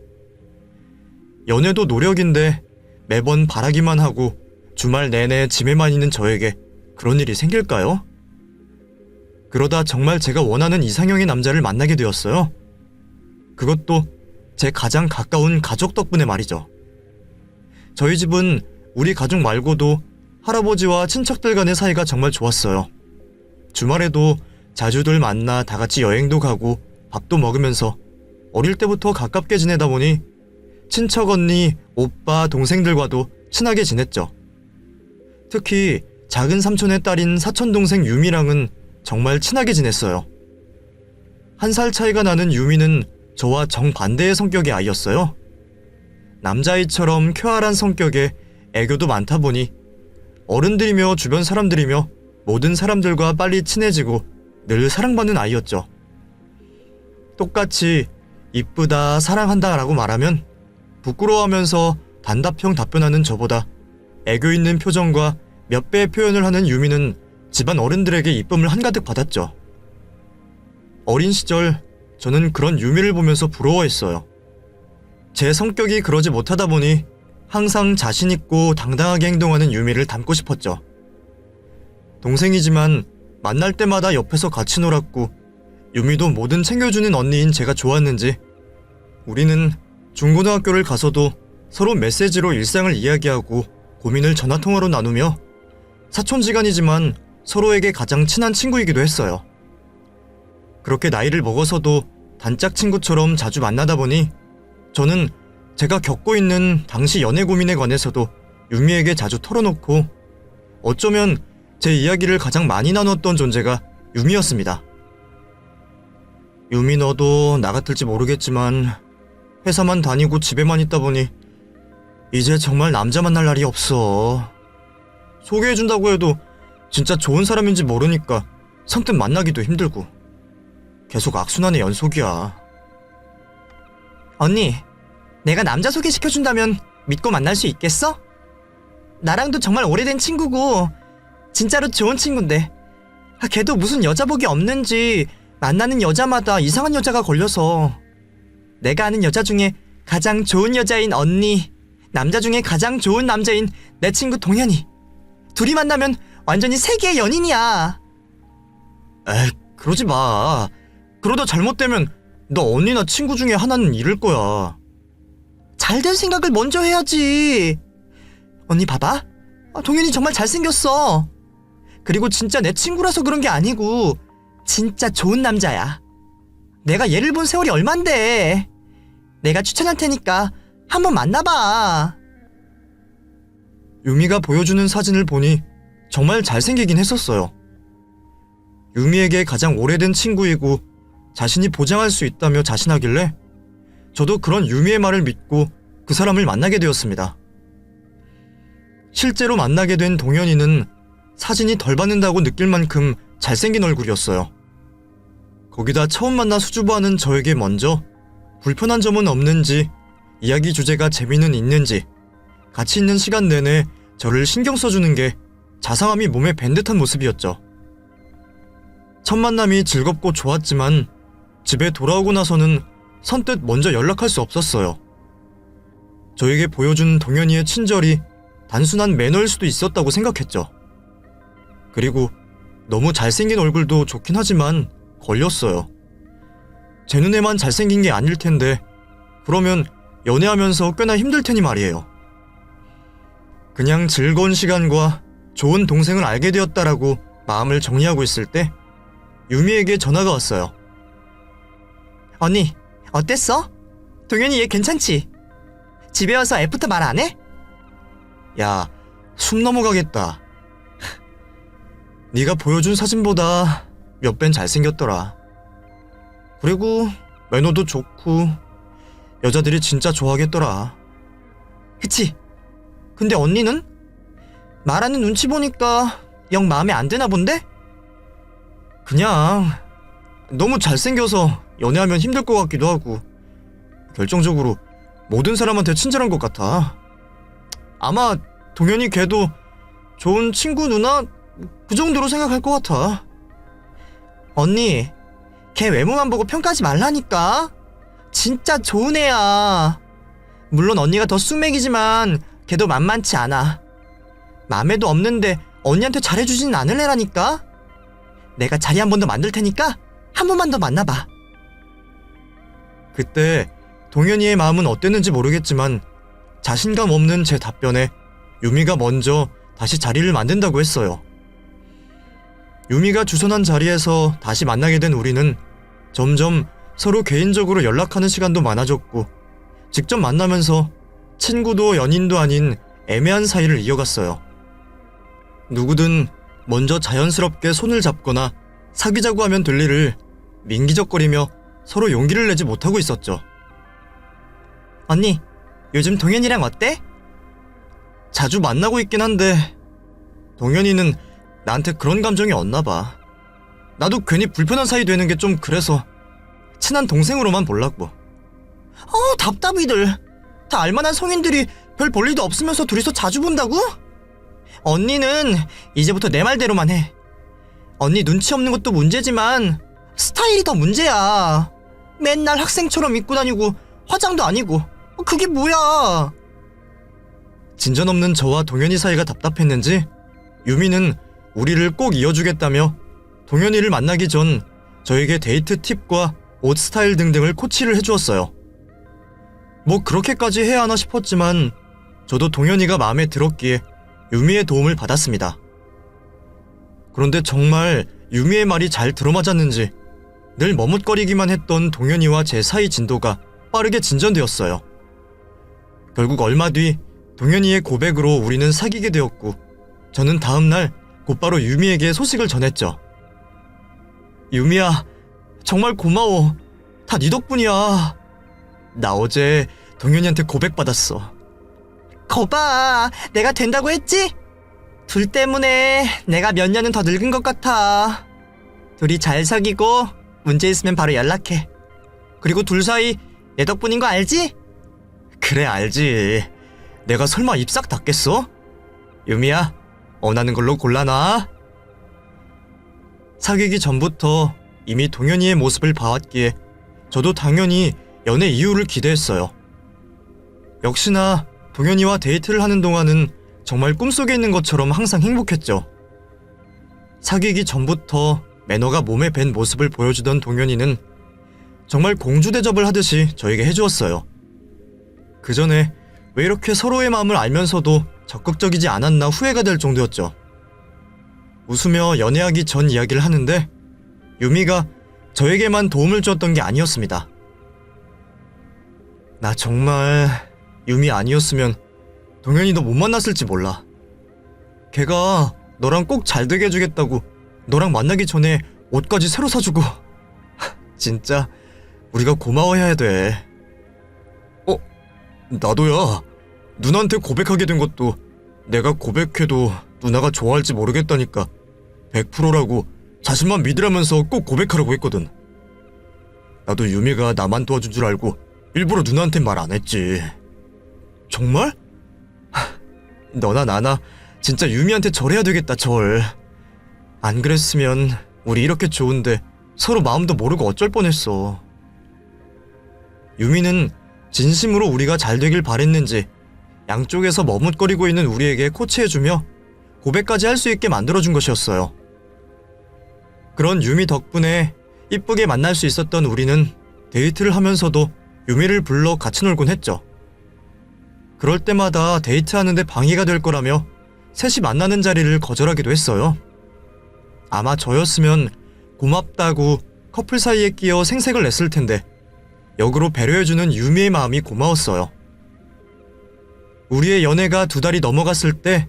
연애도 노력인데 매번 바라기만 하고 주말 내내 집에만 있는 저에게 그런 일이 생길까요? 그러다 정말 제가 원하는 이상형의 남자를 만나게 되었어요. 그것도 제 가장 가까운 가족 덕분에 말이죠. 저희 집은 우리 가족 말고도 할아버지와 친척들 간의 사이가 정말 좋았어요. 주말에도 자주들 만나 다 같이 여행도 가고 밥도 먹으면서 어릴 때부터 가깝게 지내다 보니 친척 언니, 오빠, 동생들과도 친하게 지냈죠. 특히 작은 삼촌의 딸인 사촌동생 유미랑은 정말 친하게 지냈어요. 1살 차이가 나는 유미는 저와 정반대의 성격의 아이였어요. 남자아이처럼 쾌활한 성격에 애교도 많다 보니 어른들이며 주변 사람들이며 모든 사람들과 빨리 친해지고 늘 사랑받는 아이였죠. 똑같이 이쁘다, 사랑한다 라고 말하면 부끄러워하면서 단답형 답변하는 저보다 애교 있는 표정과 몇 배의 표현을 하는 유미는 집안 어른들에게 이쁨을 한가득 받았죠. 어린 시절 저는 그런 유미를 보면서 부러워했어요. 제 성격이 그러지 못하다 보니 항상 자신있고 당당하게 행동하는 유미를 닮고 싶었죠. 동생이지만 만날 때마다 옆에서 같이 놀았고 유미도 뭐든 챙겨주는 언니인 제가 좋았는지 우리는 중고등학교를 가서도 서로 메시지로 일상을 이야기하고 고민을 전화통화로 나누며 사촌지간이지만 서로에게 가장 친한 친구이기도 했어요. 그렇게 나이를 먹어서도 단짝 친구처럼 자주 만나다 보니 저는 제가 겪고 있는 당시 연애 고민에 관해서도 유미에게 자주 털어놓고 어쩌면 제 이야기를 가장 많이 나눴던 존재가 유미였습니다. 유미, 너도 나 같을지 모르겠지만 회사만 다니고 집에만 있다 보니 이제 정말 남자 만날 날이 없어. 소개해준다고 해도 진짜 좋은 사람인지 모르니까 선뜻 만나기도 힘들고 계속 악순환의 연속이야. 언니, 내가 남자 소개시켜준다면 믿고 만날 수 있겠어? 나랑도 정말 오래된 친구고 진짜로 좋은 친구인데 걔도 무슨 여자복이 없는지 만나는 여자마다 이상한 여자가 걸려서 내가 아는 여자 중에 가장 좋은 여자인 언니, 남자 중에 가장 좋은 남자인 내 친구 동현이, 둘이 만나면 완전히 세계의 연인이야. 에이, 그러지 마. 그러다 잘못되면 너 언니나 친구 중에 하나는 잃을 거야. 잘될 생각을 먼저 해야지. 언니 봐봐. 동현이 정말 잘생겼어. 그리고 진짜 내 친구라서 그런 게 아니고 진짜 좋은 남자야. 내가 얘를 본 세월이 얼만데. 내가 추천할 테니까 한번 만나봐. 유미가 보여주는 사진을 보니 정말 잘생기긴 했었어요. 유미에게 가장 오래된 친구이고 자신이 보장할 수 있다며 자신하길래 저도 그런 유미의 말을 믿고 그 사람을 만나게 되었습니다. 실제로 만나게 된 동현이는 사진이 덜 받는다고 느낄 만큼 잘생긴 얼굴이었어요. 거기다 처음 만나 수줍어하는 저에게 먼저 불편한 점은 없는지, 이야기 주제가 재미는 있는지, 같이 있는 시간 내내 저를 신경 써주는 게 자상함이 몸에 밴 듯한 모습이었죠. 첫 만남이 즐겁고 좋았지만 집에 돌아오고 나서는 선뜻 먼저 연락할 수 없었어요. 저에게 보여준 동현이의 친절이 단순한 매너일 수도 있었다고 생각했죠. 그리고 너무 잘생긴 얼굴도 좋긴 하지만 걸렸어요. 제 눈에만 잘생긴 게 아닐 텐데 그러면 연애하면서 꽤나 힘들 테니 말이에요. 그냥 즐거운 시간과 좋은 동생을 알게 되었다라고 마음을 정리하고 있을 때 유미에게 전화가 왔어요. 언니, 어땠어? 동현이 얘 괜찮지? 집에 와서 애프터 말 안 해? 야, 숨 넘어가겠다. 네가 보여준 사진보다 몇 배는 잘생겼더라. 그리고 매너도 좋고 여자들이 진짜 좋아하겠더라. 그치? 근데 언니는? 말하는 눈치 보니까 영 마음에 안 드나 본데? 그냥 너무 잘생겨서 연애하면 힘들 것 같기도 하고 결정적으로 모든 사람한테 친절한 것 같아. 아마 동현이 걔도 좋은 친구 누나 그 정도로 생각할 것 같아. 언니, 걔 외모만 보고 평가하지 말라니까. 진짜 좋은 애야. 물론 언니가 더 쑥맥이지만 걔도 만만치 않아. 맘에도 없는데 언니한테 잘해주진 않을 애라니까. 내가 자리 한 번 더 만들 테니까 한 번만 더 만나봐. 그때 동현이의 마음은 어땠는지 모르겠지만 자신감 없는 제 답변에 유미가 먼저 다시 자리를 만든다고 했어요. 유미가 주선한 자리에서 다시 만나게 된 우리는 점점 서로 개인적으로 연락하는 시간도 많아졌고 직접 만나면서 친구도 연인도 아닌 애매한 사이를 이어갔어요. 누구든 먼저 자연스럽게 손을 잡거나 사귀자고 하면 될 일을 민기적거리며 서로 용기를 내지 못하고 있었죠. 언니, 요즘 동현이랑 어때? 자주 만나고 있긴 한데 동현이는 나한테 그런 감정이 없나 봐. 나도 괜히 불편한 사이 되는 게 좀 그래서 친한 동생으로만 보려고. 답답이들. 다 알만한 성인들이 별 볼 일도 없으면서 둘이서 자주 본다고? 언니는 이제부터 내 말대로만 해. 언니 눈치 없는 것도 문제지만 스타일이 더 문제야. 맨날 학생처럼 입고 다니고 화장도 아니고 그게 뭐야? 진전 없는 저와 동현이 사이가 답답했는지 유미는 우리를 꼭 이어주겠다며 동현이를 만나기 전 저에게 데이트 팁과 옷 스타일 등등을 코치를 해주었어요. 뭐 그렇게까지 해야 하나 싶었지만 저도 동현이가 마음에 들었기에 유미의 도움을 받았습니다. 그런데 정말 유미의 말이 잘 들어맞았는지 늘 머뭇거리기만 했던 동현이와 제 사이 진도가 빠르게 진전되었어요. 결국 얼마 뒤 동현이의 고백으로 우리는 사귀게 되었고 저는 다음날 곧바로 유미에게 소식을 전했죠. 유미야, 정말 고마워. 다 네 덕분이야. 나 어제 동현이한테 고백받았어. 거봐, 내가 된다고 했지? 둘 때문에 내가 몇 년은 더 늙은 것 같아. 둘이 잘 사귀고 문제 있으면 바로 연락해. 그리고 둘 사이 내 덕분인 거 알지? 그래, 알지. 내가 설마 입 싹 닫겠어? 유미야, 원하는 걸로 골라놔. 사귀기 전부터 이미 동현이의 모습을 봐왔기에 저도 당연히 연애 이유를 기대했어요. 역시나 동현이와 데이트를 하는 동안은 정말 꿈속에 있는 것처럼 항상 행복했죠. 사귀기 전부터 매너가 몸에 밴 모습을 보여주던 동현이는 정말 공주 대접을 하듯이 저에게 해주었어요. 그 전에 왜 이렇게 서로의 마음을 알면서도 적극적이지 않았나 후회가 될 정도였죠. 웃으며 연애하기 전 이야기를 하는데 유미가 저에게만 도움을 주었던 게 아니었습니다. 나 정말 유미 아니었으면 동현이도 못 만났을지 몰라. 걔가 너랑 꼭 잘 되게 해주겠다고 너랑 만나기 전에 옷까지 새로 사주고 진짜 우리가 고마워해야 돼. 나도야. 누나한테 고백하게 된 것도 내가 고백해도 누나가 좋아할지 모르겠다니까 100%라고 자신만 믿으라면서 꼭 고백하라고 했거든. 나도 유미가 나만 도와준 줄 알고 일부러 누나한테 말 안 했지. 정말? 너나 나나 진짜 유미한테 절해야 되겠다, 절. 안 그랬으면 우리 이렇게 좋은데 서로 마음도 모르고 어쩔 뻔했어. 유미는 진심으로 우리가 잘 되길 바랬는지 양쪽에서 머뭇거리고 있는 우리에게 코치해주며 고백까지 할 수 있게 만들어준 것이었어요. 그런 유미 덕분에 이쁘게 만날 수 있었던 우리는 데이트를 하면서도 유미를 불러 같이 놀곤 했죠. 그럴 때마다 데이트하는데 방해가 될 거라며 셋이 만나는 자리를 거절하기도 했어요. 아마 저였으면 고맙다고 커플 사이에 끼어 생색을 냈을 텐데 역으로 배려해주는 유미의 마음이 고마웠어요. 우리의 연애가 2달이 넘어갔을 때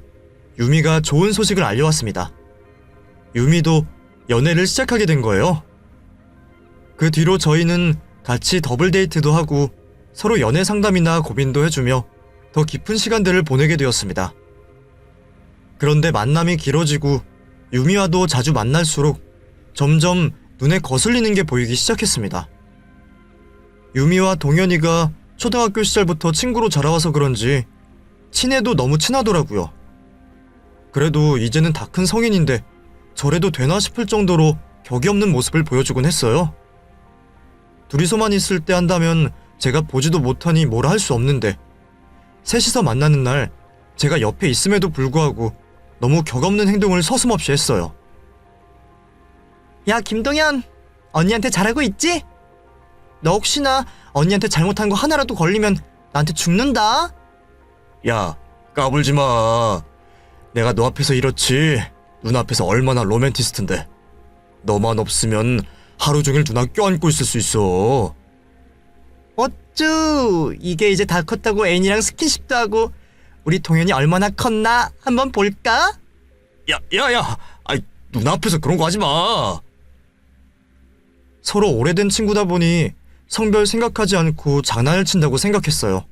유미가 좋은 소식을 알려왔습니다. 유미도 연애를 시작하게 된 거예요. 그 뒤로 저희는 같이 더블 데이트도 하고 서로 연애 상담이나 고민도 해주며 더 깊은 시간들을 보내게 되었습니다. 그런데 만남이 길어지고 유미와도 자주 만날수록 점점 눈에 거슬리는 게 보이기 시작했습니다. 유미와 동현이가 초등학교 시절부터 친구로 자라와서 그런지 친해도 너무 친하더라고요. 그래도 이제는 다 큰 성인인데 저래도 되나 싶을 정도로 격이 없는 모습을 보여주곤 했어요. 둘이서만 있을 때 한다면 제가 보지도 못하니 뭐라 할 수 없는데 셋이서 만나는 날 제가 옆에 있음에도 불구하고 너무 격없는 행동을 서슴없이 했어요. 야, 김동현, 언니한테 잘하고 있지? 너 혹시나 언니한테 잘못한 거 하나라도 걸리면 나한테 죽는다. 야, 까불지 마. 내가 너 앞에서 이렇지 눈앞에서 얼마나 로맨티스트인데. 너만 없으면 하루 종일 누나 껴안고 있을 수 있어. 어쭈, 이게 이제 다 컸다고 애니랑 스킨십도 하고 우리 동현이 얼마나 컸나 한번 볼까? 야. 아이, 누나 앞에서 그런 거 하지 마. 서로 오래된 친구다 보니 성별 생각하지 않고 장난을 친다고 생각했어요.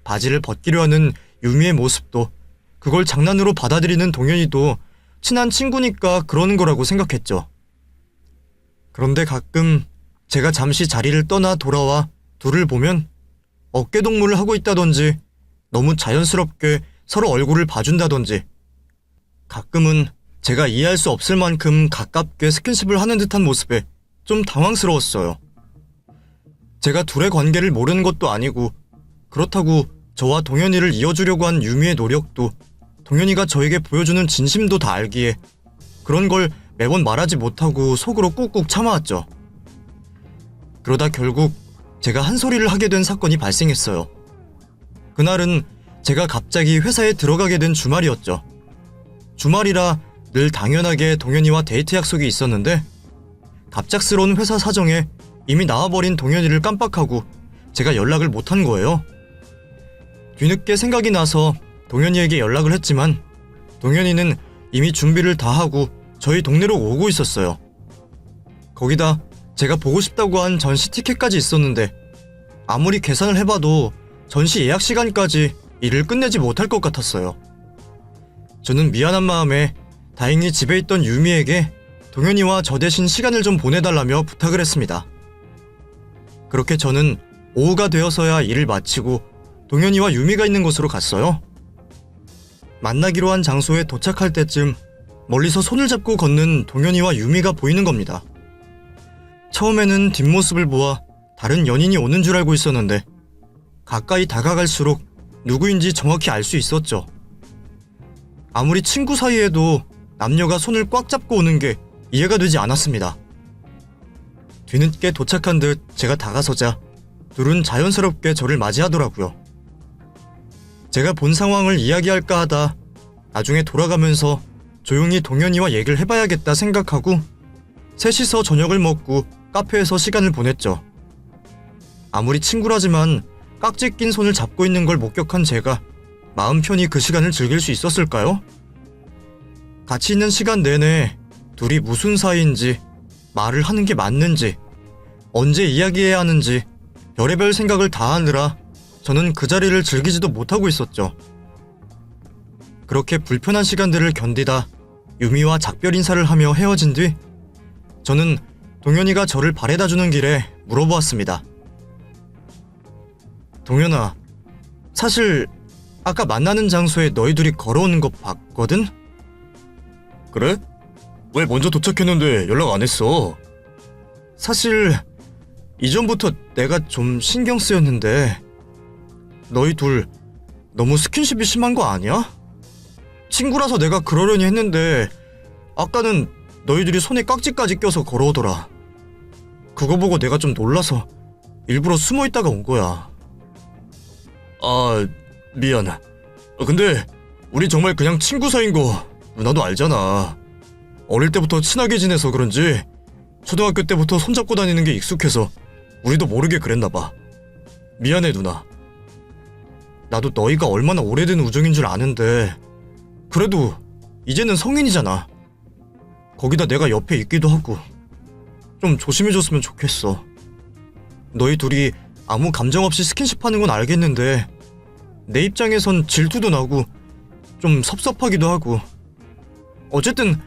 바지를 벗기려 하는 유미의 모습도 그걸 장난으로 받아들이는 동현이도 친한 친구니까 그러는 거라고 생각했죠. 그런데 가끔 제가 잠시 자리를 떠나 돌아와 둘을 보면 어깨동무를 하고 있다던지 너무 자연스럽게 서로 얼굴을 봐준다던지 가끔은 제가 이해할 수 없을 만큼 가깝게 스킨십을 하는 듯한 모습에 좀 당황스러웠어요. 제가 둘의 관계를 모르는 것도 아니고 그렇다고 저와 동현이를 이어주려고 한 유미의 노력도 동현이가 저에게 보여주는 진심도 다 알기에 그런 걸 매번 말하지 못하고 속으로 꾹꾹 참아왔죠. 그러다 결국 제가 한 소리를 하게 된 사건이 발생했어요. 그날은 제가 갑자기 회사에 들어가게 된 주말이었죠. 주말이라 늘 당연하게 동현이와 데이트 약속이 있었는데 갑작스러운 회사 사정에 이미 나와버린 동현이를 깜빡하고 제가 연락을 못한 거예요. 뒤늦게 생각이 나서 동현이에게 연락을 했지만 동현이는 이미 준비를 다 하고 저희 동네로 오고 있었어요. 거기다 제가 보고 싶다고 한 전시 티켓까지 있었는데 아무리 계산을 해봐도 전시 예약 시간까지 일을 끝내지 못할 것 같았어요. 저는 미안한 마음에 다행히 집에 있던 유미에게 동현이와 저 대신 시간을 좀 보내달라며 부탁을 했습니다. 그렇게 저는 오후가 되어서야 일을 마치고 동현이와 유미가 있는 곳으로 갔어요. 만나기로 한 장소에 도착할 때쯤 멀리서 손을 잡고 걷는 동현이와 유미가 보이는 겁니다. 처음에는 뒷모습을 보아 다른 연인이 오는 줄 알고 있었는데 가까이 다가갈수록 누구인지 정확히 알 수 있었죠. 아무리 친구 사이에도 남녀가 손을 꽉 잡고 오는 게 이해가 되지 않았습니다. 뒤늦게 도착한 듯 제가 다가서자 둘은 자연스럽게 저를 맞이하더라고요. 제가 본 상황을 이야기할까 하다 나중에 돌아가면서 조용히 동현이와 얘기를 해봐야겠다 생각하고 셋이서 저녁을 먹고 카페에서 시간을 보냈죠. 아무리 친구라지만 깍지 낀 손을 잡고 있는 걸 목격한 제가 마음 편히 그 시간을 즐길 수 있었을까요? 같이 있는 시간 내내 둘이 무슨 사이인지, 말을 하는 게 맞는지, 언제 이야기해야 하는지 별의별 생각을 다 하느라 저는 그 자리를 즐기지도 못하고 있었죠. 그렇게 불편한 시간들을 견디다 유미와 작별 인사를 하며 헤어진 뒤 저는 동현이가 저를 바래다주는 길에 물어보았습니다. 동현아, 사실 아까 만나는 장소에 너희 둘이 걸어오는 거 봤거든? 그래? 왜 먼저 도착했는데 연락 안 했어? 사실 이전부터 내가 좀 신경 쓰였는데 너희 둘 너무 스킨십이 심한 거 아니야? 친구라서 내가 그러려니 했는데 아까는 너희들이 손에 깍지까지 껴서 걸어오더라. 그거 보고 내가 좀 놀라서 일부러 숨어 있다가 온 거야. 아, 미안. 근데 우리 정말 그냥 친구 사이인 거 누나도 알잖아. 어릴 때부터 친하게 지내서 그런지 초등학교 때부터 손잡고 다니는 게 익숙해서 우리도 모르게 그랬나 봐. 미안해 누나. 나도 너희가 얼마나 오래된 우정인 줄 아는데 그래도 이제는 성인이잖아. 거기다 내가 옆에 있기도 하고 좀 조심해줬으면 좋겠어. 너희 둘이 아무 감정 없이 스킨십 하는 건 알겠는데 내 입장에선 질투도 나고 좀 섭섭하기도 하고. 어쨌든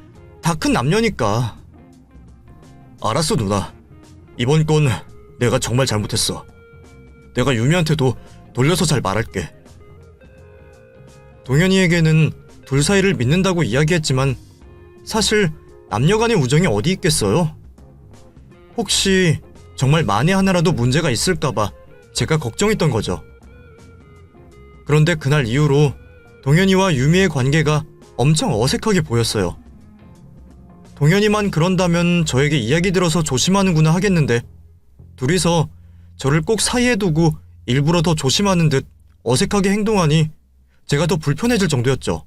다 큰 남녀니까. 알았어 누나. 이번 건 내가 정말 잘못했어. 내가 유미한테도 돌려서 잘 말할게. 동현이에게는 둘 사이를 믿는다고 이야기했지만 사실 남녀간의 우정이 어디 있겠어요? 혹시 정말 만에 하나라도 문제가 있을까봐 제가 걱정했던 거죠. 그런데 그날 이후로 동현이와 유미의 관계가 엄청 어색하게 보였어요. 동현이만 그런다면 저에게 이야기 들어서 조심하는구나 하겠는데 둘이서 저를 꼭 사이에 두고 일부러 더 조심하는 듯 어색하게 행동하니 제가 더 불편해질 정도였죠.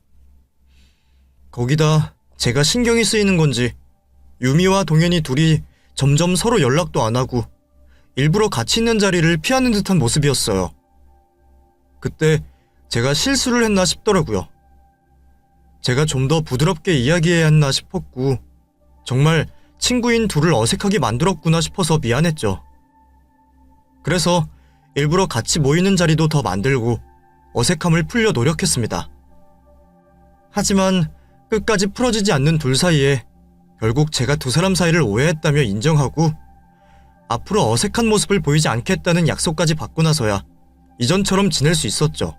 거기다 제가 신경이 쓰이는 건지 유미와 동현이 둘이 점점 서로 연락도 안 하고 일부러 같이 있는 자리를 피하는 듯한 모습이었어요. 그때 제가 실수를 했나 싶더라고요. 제가 좀 더 부드럽게 이야기해야 했나 싶었고 정말 친구인 둘을 어색하게 만들었구나 싶어서 미안했죠. 그래서 일부러 같이 모이는 자리도 더 만들고 어색함을 풀려 노력했습니다. 하지만 끝까지 풀어지지 않는 둘 사이에 결국 제가 두 사람 사이를 오해했다며 인정하고 앞으로 어색한 모습을 보이지 않겠다는 약속까지 받고 나서야 이전처럼 지낼 수 있었죠.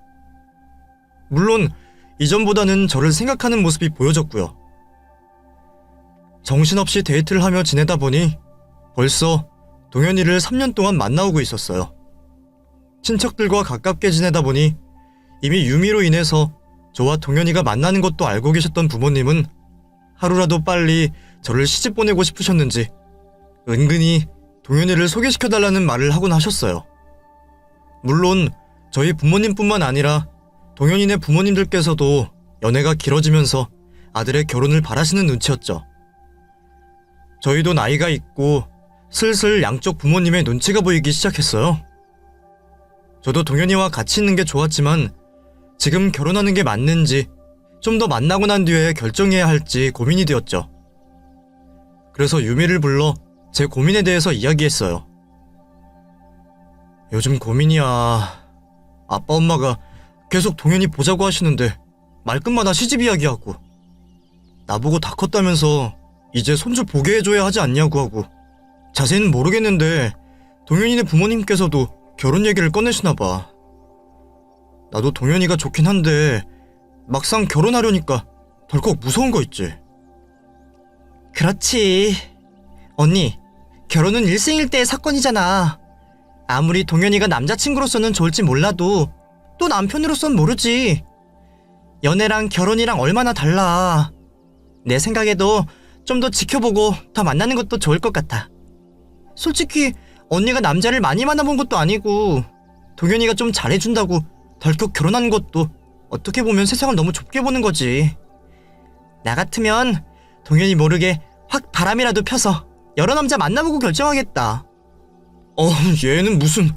물론 이전보다는 저를 생각하는 모습이 보여졌고요. 정신없이 데이트를 하며 지내다 보니 벌써 동현이를 3년 동안 만나오고 있었어요. 친척들과 가깝게 지내다 보니 이미 유미로 인해서 저와 동현이가 만나는 것도 알고 계셨던 부모님은 하루라도 빨리 저를 시집 보내고 싶으셨는지 은근히 동현이를 소개시켜달라는 말을 하곤 하셨어요. 물론 저희 부모님뿐만 아니라 동현이네 부모님들께서도 연애가 길어지면서 아들의 결혼을 바라시는 눈치였죠. 저희도 나이가 있고 슬슬 양쪽 부모님의 눈치가 보이기 시작했어요. 저도 동현이와 같이 있는 게 좋았지만 지금 결혼하는 게 맞는지 좀 더 만나고 난 뒤에 결정해야 할지 고민이 되었죠. 그래서 유미를 불러 제 고민에 대해서 이야기했어요. 요즘 고민이야. 아빠 엄마가 계속 동현이 보자고 하시는데 말끝마다 시집 이야기하고 나보고 다 컸다면서 이제 손주 보게 해줘야 하지 않냐고 하고 자세히는 모르겠는데 동현이네 부모님께서도 결혼 얘기를 꺼내시나 봐. 나도 동현이가 좋긴 한데 막상 결혼하려니까 덜컥 무서운 거 있지. 그렇지. 언니, 결혼은 일생일대의 사건이잖아. 아무리 동현이가 남자친구로서는 좋을지 몰라도 또 남편으로선 모르지. 연애랑 결혼이랑 얼마나 달라. 내 생각에도 좀 더 지켜보고 더 만나는 것도 좋을 것 같아. 솔직히 언니가 남자를 많이 만나본 것도 아니고 동현이가 좀 잘해준다고 덜컥 결혼한 것도 어떻게 보면 세상을 너무 좁게 보는 거지. 나 같으면 동현이 모르게 확 바람이라도 펴서 여러 남자 만나보고 결정하겠다. 얘는 무슨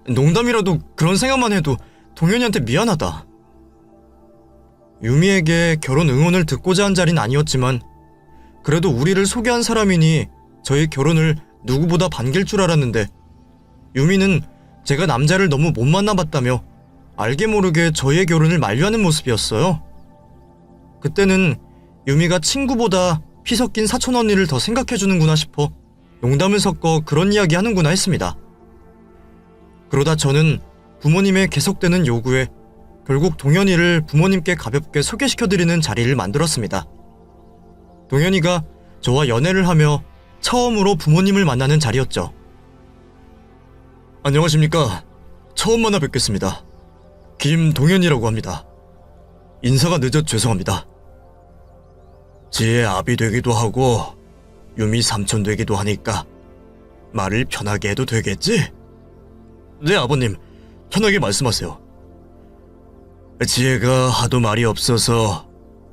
농담이라도 그런 생각만 해도 동현이한테 미안하다. 유미에게 결혼 응원을 듣고자 한 자리는 아니었지만 그래도 우리를 소개한 사람이니 저희 결혼을 누구보다 반길 줄 알았는데 유미는 제가 남자를 너무 못 만나봤다며 알게 모르게 저희의 결혼을 만류하는 모습이었어요. 그때는 유미가 친구보다 피 섞인 사촌 언니를 더 생각해주는구나 싶어 농담을 섞어 그런 이야기 하는구나 했습니다. 그러다 저는 부모님의 계속되는 요구에 결국 동현이를 부모님께 가볍게 소개시켜드리는 자리를 만들었습니다. 동현이가 저와 연애를 하며 처음으로 부모님을 만나는 자리였죠. 안녕하십니까. 처음 만나 뵙겠습니다. 김동현이라고 합니다. 인사가 늦어 죄송합니다. 지혜 아비 되기도 하고 유미 삼촌 되기도 하니까 말을 편하게 해도 되겠지? 네 아버님, 편하게 말씀하세요. 지혜가 하도 말이 없어서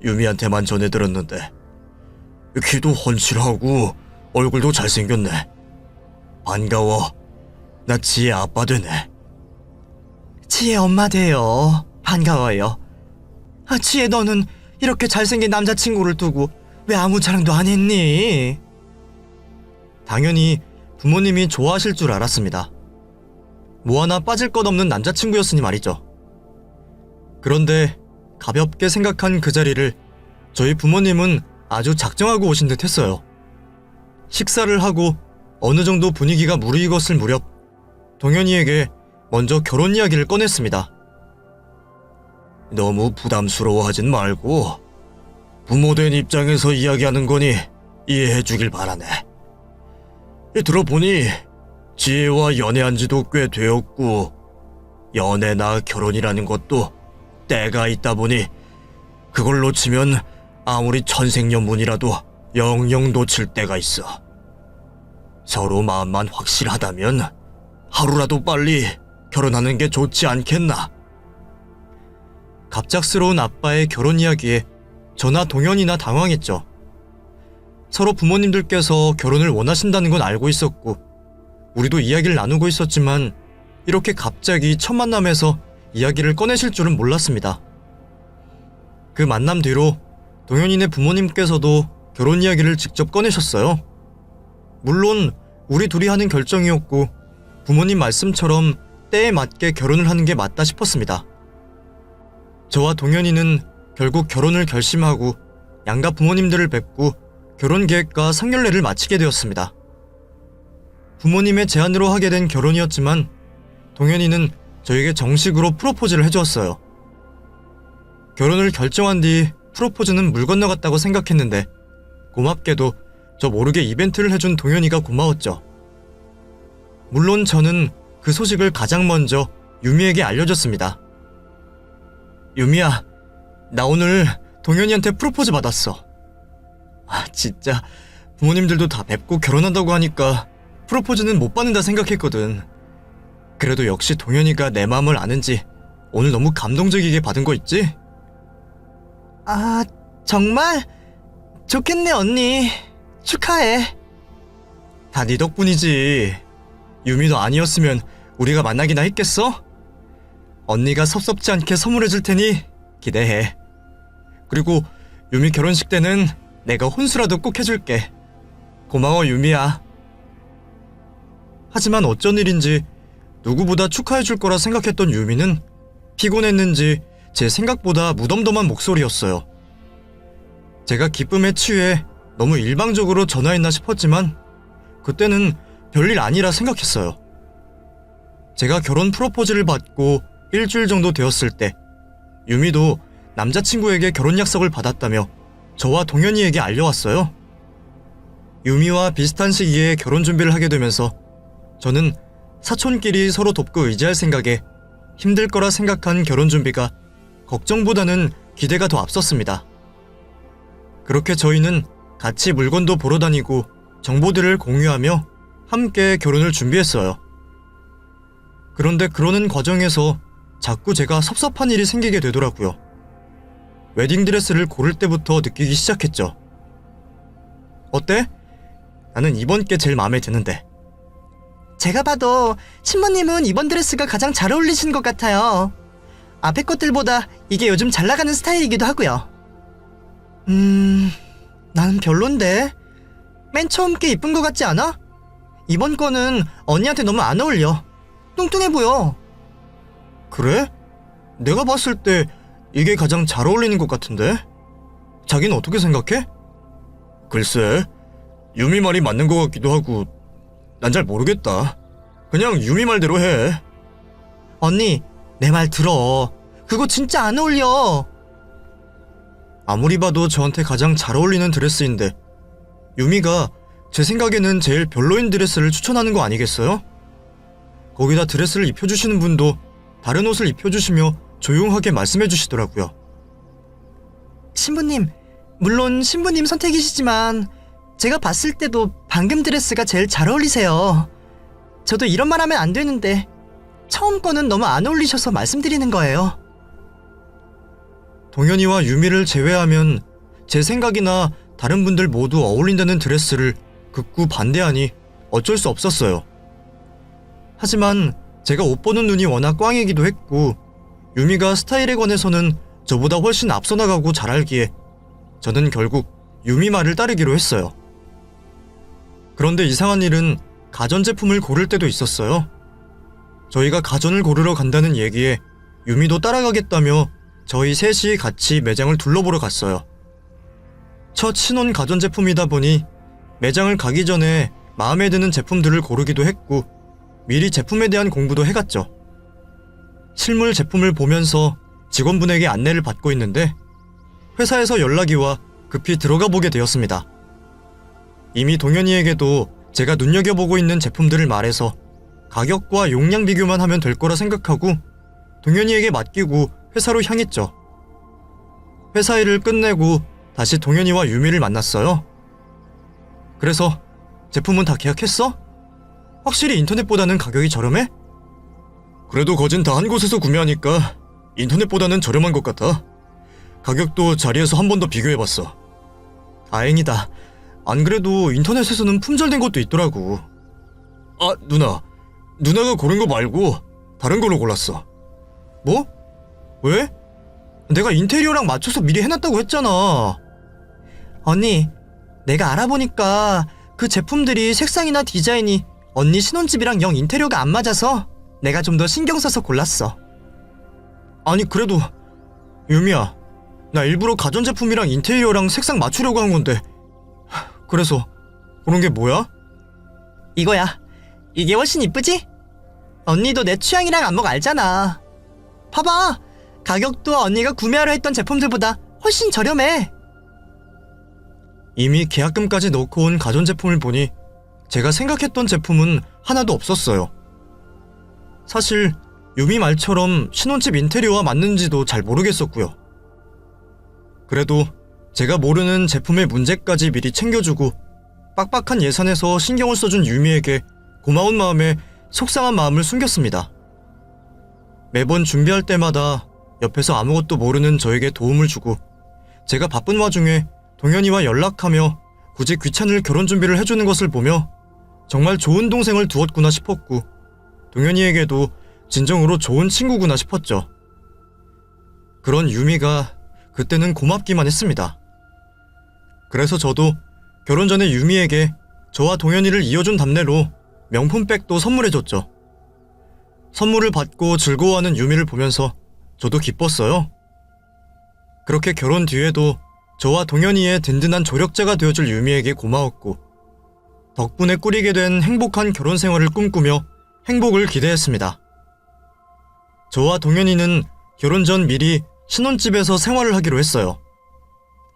유미한테만 전해들었는데 키도 훤칠하고 얼굴도 잘생겼네. 반가워. 나 지혜 아빠 되네. 지혜 엄마 돼요. 반가워요. 지혜 너는 이렇게 잘생긴 남자친구를 두고 왜 아무 자랑도 안 했니? 당연히 부모님이 좋아하실 줄 알았습니다. 뭐 하나 빠질 것 없는 남자친구였으니 말이죠. 그런데 가볍게 생각한 그 자리를 저희 부모님은 아주 작정하고 오신 듯 했어요. 식사를 하고 어느 정도 분위기가 무르익었을 무렵 동현이에게 먼저 결혼 이야기를 꺼냈습니다. 너무 부담스러워하진 말고 부모된 입장에서 이야기하는 거니 이해해 주길 바라네. 들어보니 지혜와 연애한 지도 꽤 되었고 연애나 결혼이라는 것도 때가 있다 보니 그걸 놓치면 아무리 천생연분이라도 영영 놓칠 때가 있어. 서로 마음만 확실하다면 하루라도 빨리 결혼하는 게 좋지 않겠나? 갑작스러운 아빠의 결혼 이야기에 저나 동현이나 당황했죠. 서로 부모님들께서 결혼을 원하신다는 건 알고 있었고 우리도 이야기를 나누고 있었지만 이렇게 갑자기 첫 만남에서 이야기를 꺼내실 줄은 몰랐습니다. 그 만남 뒤로 동현이네 부모님께서도 결혼 이야기를 직접 꺼내셨어요. 물론 우리 둘이 하는 결정이었고 부모님 말씀처럼 때에 맞게 결혼을 하는 게 맞다 싶었습니다. 저와 동현이는 결국 결혼을 결심하고 양가 부모님들을 뵙고 결혼 계획과 상견례를 마치게 되었습니다. 부모님의 제안으로 하게 된 결혼이었지만 동현이는 저에게 정식으로 프로포즈를 해주었어요. 결혼을 결정한 뒤 프로포즈는 물 건너갔다고 생각했는데 고맙게도 저 모르게 이벤트를 해준 동현이가 고마웠죠. 물론 저는 그 소식을 가장 먼저 유미에게 알려줬습니다. 유미야, 나 오늘 동현이한테 프로포즈 받았어. 진짜 부모님들도 다 뵙고 결혼한다고 하니까 프로포즈는 못 받는다 생각했거든. 그래도 역시 동현이가 내 마음을 아는지 오늘 너무 감동적이게 받은 거 있지? 아, 정말? 좋겠네, 언니. 축하해. 다 네 덕분이지. 유미도 아니었으면 우리가 만나기나 했겠어? 언니가 섭섭지 않게 선물해줄 테니 기대해. 그리고 유미 결혼식 때는 내가 혼수라도 꼭 해줄게. 고마워, 유미야. 하지만 어쩐 일인지 누구보다 축하해줄 거라 생각했던 유미는 피곤했는지 제 생각보다 무덤덤한 목소리였어요. 제가 기쁨에 취해 너무 일방적으로 전화했나 싶었지만 그때는 별일 아니라 생각했어요. 제가 결혼 프로포즈를 받고 일주일 정도 되었을 때 유미도 남자친구에게 결혼 약속을 받았다며 저와 동현이에게 알려왔어요. 유미와 비슷한 시기에 결혼 준비를 하게 되면서 저는 사촌끼리 서로 돕고 의지할 생각에 힘들 거라 생각한 결혼 준비가 걱정보다는 기대가 더 앞섰습니다. 그렇게 저희는 같이 물건도 보러 다니고 정보들을 공유하며 함께 결혼을 준비했어요. 그런데 그러는 과정에서 자꾸 제가 섭섭한 일이 생기게 되더라고요. 웨딩드레스를 고를 때부터 느끼기 시작했죠. 어때? 나는 이번 게 제일 마음에 드는데. 제가 봐도 신부님은 이번 드레스가 가장 잘 어울리신 것 같아요. 앞에 것들보다 이게 요즘 잘 나가는 스타일이기도 하고요. 나는 별론데. 맨 처음 게 이쁜 것 같지 않아? 이번 거는 언니한테 너무 안 어울려. 뚱뚱해 보여. 그래? 내가 봤을 때 이게 가장 잘 어울리는 것 같은데? 자기는 어떻게 생각해? 글쎄, 유미 말이 맞는 것 같기도 하고 난 잘 모르겠다. 그냥 유미 말대로 해. 언니, 내 말 들어. 그거 진짜 안 어울려. 아무리 봐도 저한테 가장 잘 어울리는 드레스인데 유미가 제 생각에는 제일 별로인 드레스를 추천하는 거 아니겠어요? 거기다 드레스를 입혀주시는 분도 다른 옷을 입혀주시며 조용하게 말씀해주시더라고요. 신부님, 물론 신부님 선택이시지만 제가 봤을 때도 방금 드레스가 제일 잘 어울리세요. 저도 이런 말 하면 안 되는데 처음 거는 너무 안 어울리셔서 말씀드리는 거예요. 동현이와 유미를 제외하면 제 생각이나 다른 분들 모두 어울린다는 드레스를 극구 반대하니 어쩔 수 없었어요. 하지만 제가 옷 보는 눈이 워낙 꽝이기도 했고 유미가 스타일에 관해서는 저보다 훨씬 앞서 나가고 잘 알기에 저는 결국 유미 말을 따르기로 했어요. 그런데 이상한 일은 가전제품을 고를 때도 있었어요. 저희가 가전을 고르러 간다는 얘기에 유미도 따라가겠다며 저희 셋이 같이 매장을 둘러보러 갔어요. 첫 신혼 가전제품이다 보니 매장을 가기 전에 마음에 드는 제품들을 고르기도 했고 미리 제품에 대한 공부도 해갔죠. 실물 제품을 보면서 직원분에게 안내를 받고 있는데 회사에서 연락이 와 급히 들어가 보게 되었습니다. 이미 동현이에게도 제가 눈여겨보고 있는 제품들을 말해서 가격과 용량 비교만 하면 될 거라 생각하고 동현이에게 맡기고 회사로 향했죠. 회사 일을 끝내고 다시 동현이와 유미를 만났어요. 그래서 제품은 다 계약했어? 확실히 인터넷보다는 가격이 저렴해? 그래도 거진 다 한 곳에서 구매하니까 인터넷보다는 저렴한 것 같아. 가격도 자리에서 한 번 더 비교해봤어. 다행이다. 안 그래도 인터넷에서는 품절된 것도 있더라고. 아, 누나가 고른 거 말고 다른 걸로 골랐어. 뭐? 왜? 내가 인테리어랑 맞춰서 미리 해놨다고 했잖아. 언니, 내가 알아보니까 그 제품들이 색상이나 디자인이 언니 신혼집이랑 영 인테리어가 안 맞아서 내가 좀 더 신경 써서 골랐어. 아니 그래도 유미야, 나 일부러 가전제품이랑 인테리어랑 색상 맞추려고 한 건데 그래서 그런 게 뭐야? 이거야. 이게 훨씬 이쁘지? 언니도 내 취향이랑 안목 알잖아. 봐봐. 가격도 언니가 구매하려 했던 제품들보다 훨씬 저렴해. 이미 계약금까지 넣고 온 가전제품을 보니 제가 생각했던 제품은 하나도 없었어요. 사실 유미 말처럼 신혼집 인테리어와 맞는지도 잘 모르겠었고요. 그래도 제가 모르는 제품의 문제까지 미리 챙겨주고 빡빡한 예산에서 신경을 써준 유미에게 고마운 마음에 속상한 마음을 숨겼습니다. 매번 준비할 때마다 옆에서 아무것도 모르는 저에게 도움을 주고 제가 바쁜 와중에 동현이와 연락하며 굳이 귀찮을 결혼 준비를 해주는 것을 보며 정말 좋은 동생을 두었구나 싶었고 동현이에게도 진정으로 좋은 친구구나 싶었죠. 그런 유미가 그때는 고맙기만 했습니다. 그래서 저도 결혼 전에 유미에게 저와 동현이를 이어준 답례로 명품백도 선물해줬죠. 선물을 받고 즐거워하는 유미를 보면서 저도 기뻤어요. 그렇게 결혼 뒤에도 저와 동현이의 든든한 조력자가 되어줄 유미에게 고마웠고 덕분에 꾸리게 된 행복한 결혼 생활을 꿈꾸며 행복을 기대했습니다. 저와 동현이는 결혼 전 미리 신혼집에서 생활을 하기로 했어요.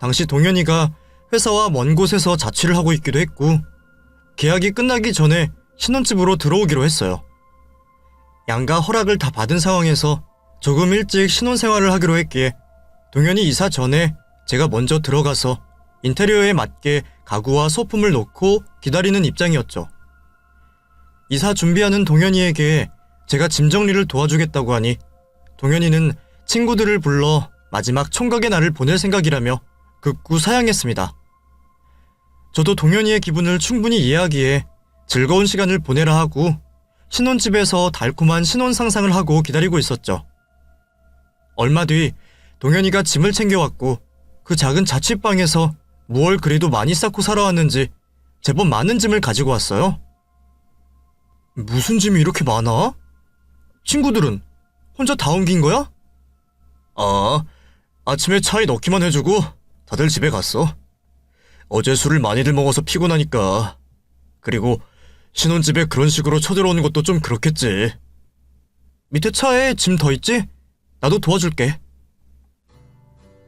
당시 동현이가 회사와 먼 곳에서 자취를 하고 있기도 했고 계약이 끝나기 전에 신혼집으로 들어오기로 했어요. 양가 허락을 다 받은 상황에서 조금 일찍 신혼생활을 하기로 했기에 동현이 이사 전에 제가 먼저 들어가서 인테리어에 맞게 가구와 소품을 놓고 기다리는 입장이었죠. 이사 준비하는 동현이에게 제가 짐 정리를 도와주겠다고 하니 동현이는 친구들을 불러 마지막 총각의 날을 보낼 생각이라며 극구 사양했습니다. 저도 동현이의 기분을 충분히 이해하기에 즐거운 시간을 보내라 하고 신혼집에서 달콤한 신혼 상상을 하고 기다리고 있었죠. 얼마 뒤 동현이가 짐을 챙겨왔고 그 작은 자취방에서 무얼 그리도 많이 쌓고 살아왔는지 제법 많은 짐을 가지고 왔어요. 무슨 짐이 이렇게 많아? 친구들은 혼자 다 옮긴 거야? 아침에 차에 넣기만 해주고 다들 집에 갔어. 어제 술을 많이들 먹어서 피곤하니까. 그리고 신혼집에 그런 식으로 쳐들어오는 것도 좀 그렇겠지. 밑에 차에 짐 더 있지? 나도 도와줄게.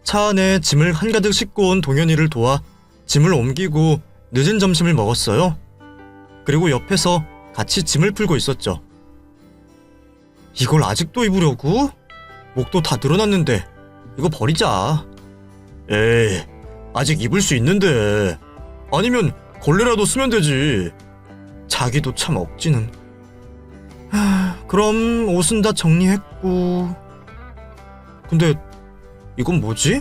차 안에 짐을 한가득 싣고 온 동현이를 도와 짐을 옮기고 늦은 점심을 먹었어요. 그리고 옆에서 같이 짐을 풀고 있었죠. 이걸 아직도 입으려고? 목도 다 늘어났는데 이거 버리자. 에이, 아직 입을 수 있는데. 아니면 걸레라도 쓰면 되지. 자기도 참 억지는. 그럼 옷은 다 정리했고. 근데 이건 뭐지?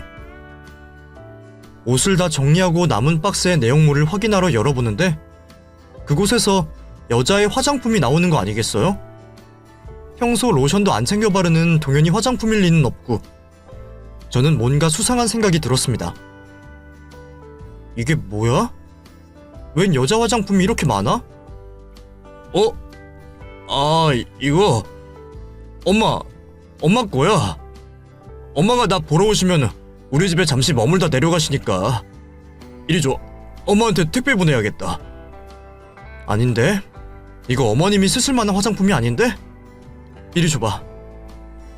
옷을 다 정리하고 남은 박스의 내용물을 확인하러 열어보는데 그곳에서 여자의 화장품이 나오는 거 아니겠어요? 평소 로션도 안 챙겨 바르는 동현이 화장품일 리는 없고 저는 뭔가 수상한 생각이 들었습니다. 이게 뭐야? 웬 여자 화장품이 이렇게 많아? 이거 엄마 거야. 엄마가 나 보러 오시면 우리 집에 잠시 머물다 내려가시니까 이리 줘. 엄마한테 택배 보내야겠다. 아닌데? 이거 어머님이 쓰실 만한 화장품이 아닌데? 이리 줘봐.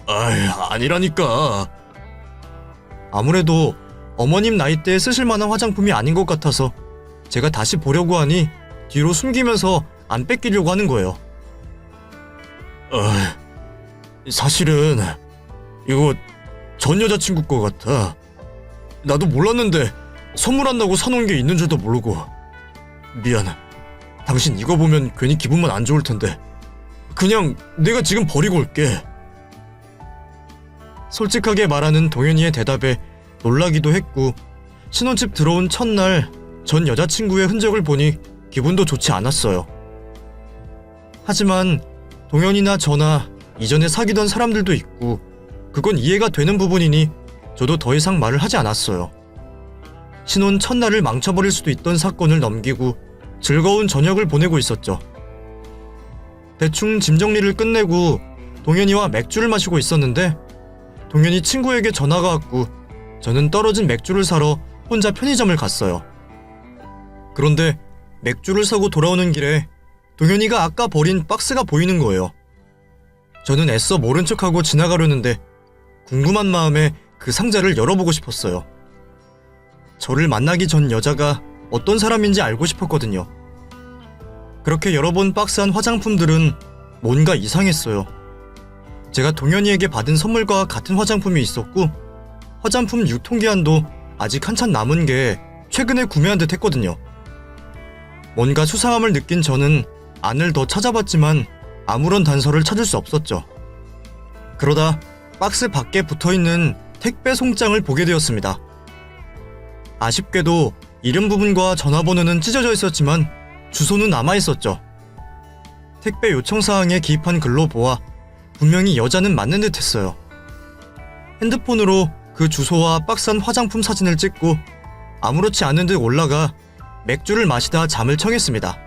아이, 아니라니까. 아무래도 어머님 나이대에 쓰실 만한 화장품이 아닌 것 같아서 제가 다시 보려고 하니 뒤로 숨기면서 안 뺏기려고 하는 거예요. 사실은 이거 전 여자친구 거 같아. 나도 몰랐는데 선물한다고 사놓은 게 있는 줄도 모르고. 미안. 당신 이거 보면 괜히 기분만 안 좋을 텐데 그냥 내가 지금 버리고 올게. 솔직하게 말하는 동현이의 대답에 놀라기도 했고, 신혼집 들어온 첫날 전 여자친구의 흔적을 보니 기분도 좋지 않았어요. 하지만 동현이나 저나 이전에 사귀던 사람들도 있고 그건 이해가 되는 부분이니 저도 더 이상 말을 하지 않았어요. 신혼 첫날을 망쳐버릴 수도 있던 사건을 넘기고 즐거운 저녁을 보내고 있었죠. 대충 짐 정리를 끝내고 동현이와 맥주를 마시고 있었는데 동현이 친구에게 전화가 왔고 저는 떨어진 맥주를 사러 혼자 편의점을 갔어요. 그런데 맥주를 사고 돌아오는 길에 동현이가 아까 버린 박스가 보이는 거예요. 저는 애써 모른 척하고 지나가려는데 궁금한 마음에 그 상자를 열어보고 싶었어요. 저를 만나기 전 여자가 어떤 사람인지 알고 싶었거든요. 그렇게 열어본 박스 안 화장품들은 뭔가 이상했어요. 제가 동현이에게 받은 선물과 같은 화장품이 있었고 화장품 유통기한도 아직 한참 남은 게 최근에 구매한 듯 했거든요. 뭔가 수상함을 느낀 저는 안을 더 찾아봤지만 아무런 단서를 찾을 수 없었죠. 그러다 박스 밖에 붙어있는 택배 송장을 보게 되었습니다. 아쉽게도 이름 부분과 전화번호는 찢어져 있었지만 주소는 남아있었죠. 택배 요청사항에 기입한 글로 보아 분명히 여자는 맞는 듯 했어요. 핸드폰으로 그 주소와 박스 안 화장품 사진을 찍고 아무렇지 않은 듯 올라가 맥주를 마시다 잠을 청했습니다.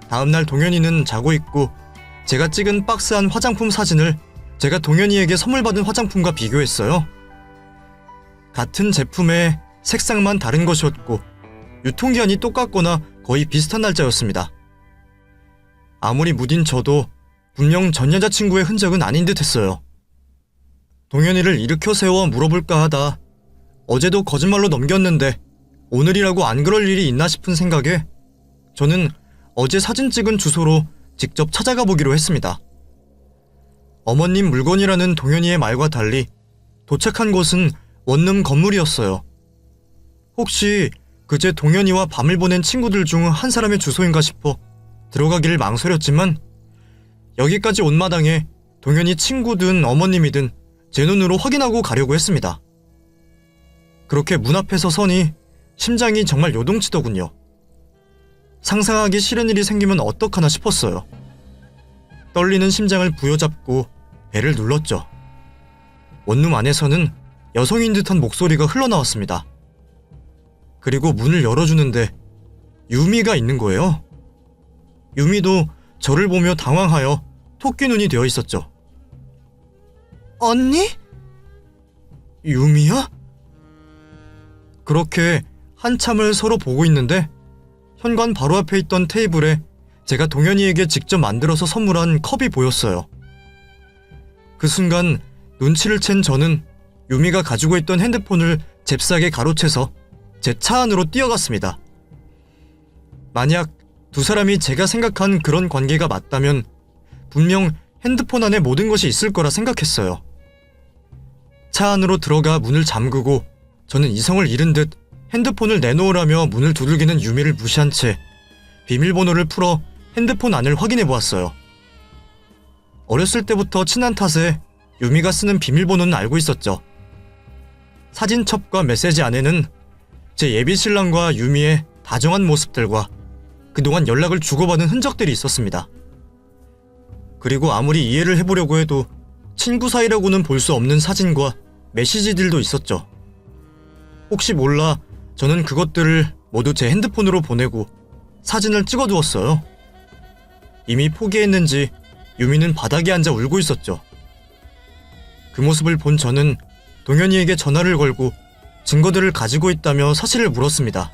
다음날 동현이는 자고 있고 제가 찍은 박스 안 화장품 사진을 제가 동현이에게 선물 받은 화장품과 비교했어요. 같은 제품의 색상만 다른 것이었고 유통기한이 똑같거나 거의 비슷한 날짜였습니다. 아무리 무딘 저도 분명 전 여자친구의 흔적은 아닌 듯 했어요. 동현이를 일으켜 세워 물어볼까 하다 어제도 거짓말로 넘겼는데 오늘이라고 안 그럴 일이 있나 싶은 생각에 저는 어제 사진 찍은 주소로 직접 찾아가 보기로 했습니다. 어머님 물건이라는 동현이의 말과 달리 도착한 곳은 원룸 건물이었어요. 혹시 그제 동현이와 밤을 보낸 친구들 중 한 사람의 주소인가 싶어 들어가기를 망설였지만 여기까지 온 마당에 동현이 친구든 어머님이든 제 눈으로 확인하고 가려고 했습니다. 그렇게 문 앞에서 서니 심장이 정말 요동치더군요. 상상하기 싫은 일이 생기면 어떡하나 싶었어요. 떨리는 심장을 부여잡고 배를 눌렀죠. 원룸 안에서는 여성인 듯한 목소리가 흘러나왔습니다. 그리고 문을 열어주는데 유미가 있는 거예요. 유미도 저를 보며 당황하여 토끼 눈이 되어 있었죠. 언니? 유미야? 그렇게 한참을 서로 보고 있는데 현관 바로 앞에 있던 테이블에 제가 동현이에게 직접 만들어서 선물한 컵이 보였어요. 그 순간 눈치를 챈 저는 유미가 가지고 있던 핸드폰을 잽싸게 가로채서 제 차 안으로 뛰어갔습니다. 만약 두 사람이 제가 생각한 그런 관계가 맞다면 분명 핸드폰 안에 모든 것이 있을 거라 생각했어요. 차 안으로 들어가 문을 잠그고 저는 이성을 잃은 듯 핸드폰을 내놓으라며 문을 두들기는 유미를 무시한 채 비밀번호를 풀어 핸드폰 안을 확인해 보았어요. 어렸을 때부터 친한 탓에 유미가 쓰는 비밀번호는 알고 있었죠. 사진첩과 메시지 안에는 제 예비 신랑과 유미의 다정한 모습들과 그동안 연락을 주고받은 흔적들이 있었습니다. 그리고 아무리 이해를 해보려고 해도 친구 사이라고는 볼 수 없는 사진과 메시지들도 있었죠. 혹시 몰라 저는 그것들을 모두 제 핸드폰으로 보내고 사진을 찍어두었어요. 이미 포기했는지 유미는 바닥에 앉아 울고 있었죠. 그 모습을 본 저는 동현이에게 전화를 걸고 증거들을 가지고 있다며 사실을 물었습니다.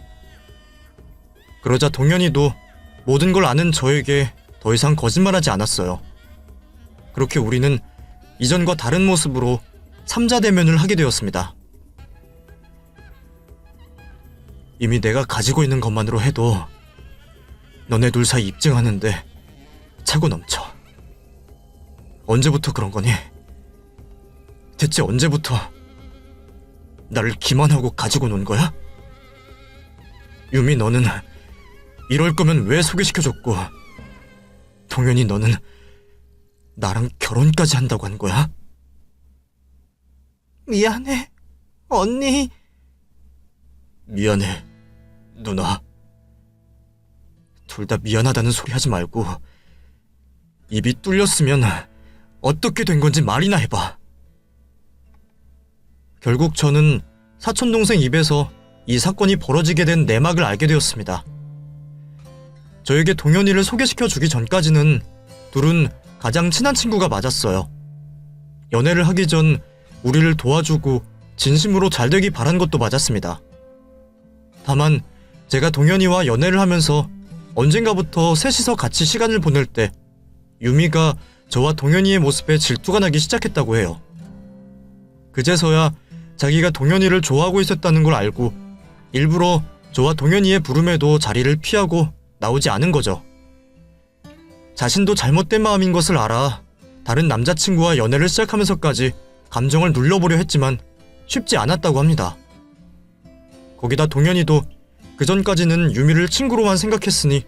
그러자 동현이도 모든 걸 아는 저에게 더 이상 거짓말하지 않았어요. 그렇게 우리는 이전과 다른 모습으로 삼자 대면을 하게 되었습니다. 이미 내가 가지고 있는 것만으로 해도 너네 둘 사이 입증하는데 차고 넘쳐. 언제부터 그런 거니? 대체 언제부터 나를 기만하고 가지고 논 거야? 유미, 너는 이럴 거면 왜 소개시켜줬고, 동현이 너는 나랑 결혼까지 한다고 한 거야? 미안해, 언니. 미안해, 누나. 둘 다 미안하다는 소리 하지 말고 입이 뚫렸으면 어떻게 된 건지 말이나 해봐. 결국 저는 사촌동생 입에서 이 사건이 벌어지게 된 내막을 알게 되었습니다. 저에게 동현이를 소개시켜주기 전까지는 둘은 가장 친한 친구가 맞았어요. 연애를 하기 전 우리를 도와주고 진심으로 잘 되기 바란 것도 맞았습니다. 다만 제가 동현이와 연애를 하면서 언젠가부터 셋이서 같이 시간을 보낼 때 유미가 저와 동현이의 모습에 질투가 나기 시작했다고 해요. 그제서야 자기가 동현이를 좋아하고 있었다는 걸 알고 일부러 저와 동현이의 부름에도 자리를 피하고 나오지 않은 거죠. 자신도 잘못된 마음인 것을 알아 다른 남자친구와 연애를 시작하면서까지 감정을 눌러보려 했지만 쉽지 않았다고 합니다. 거기다 동현이도 그전까지는 유미를 친구로만 생각했으니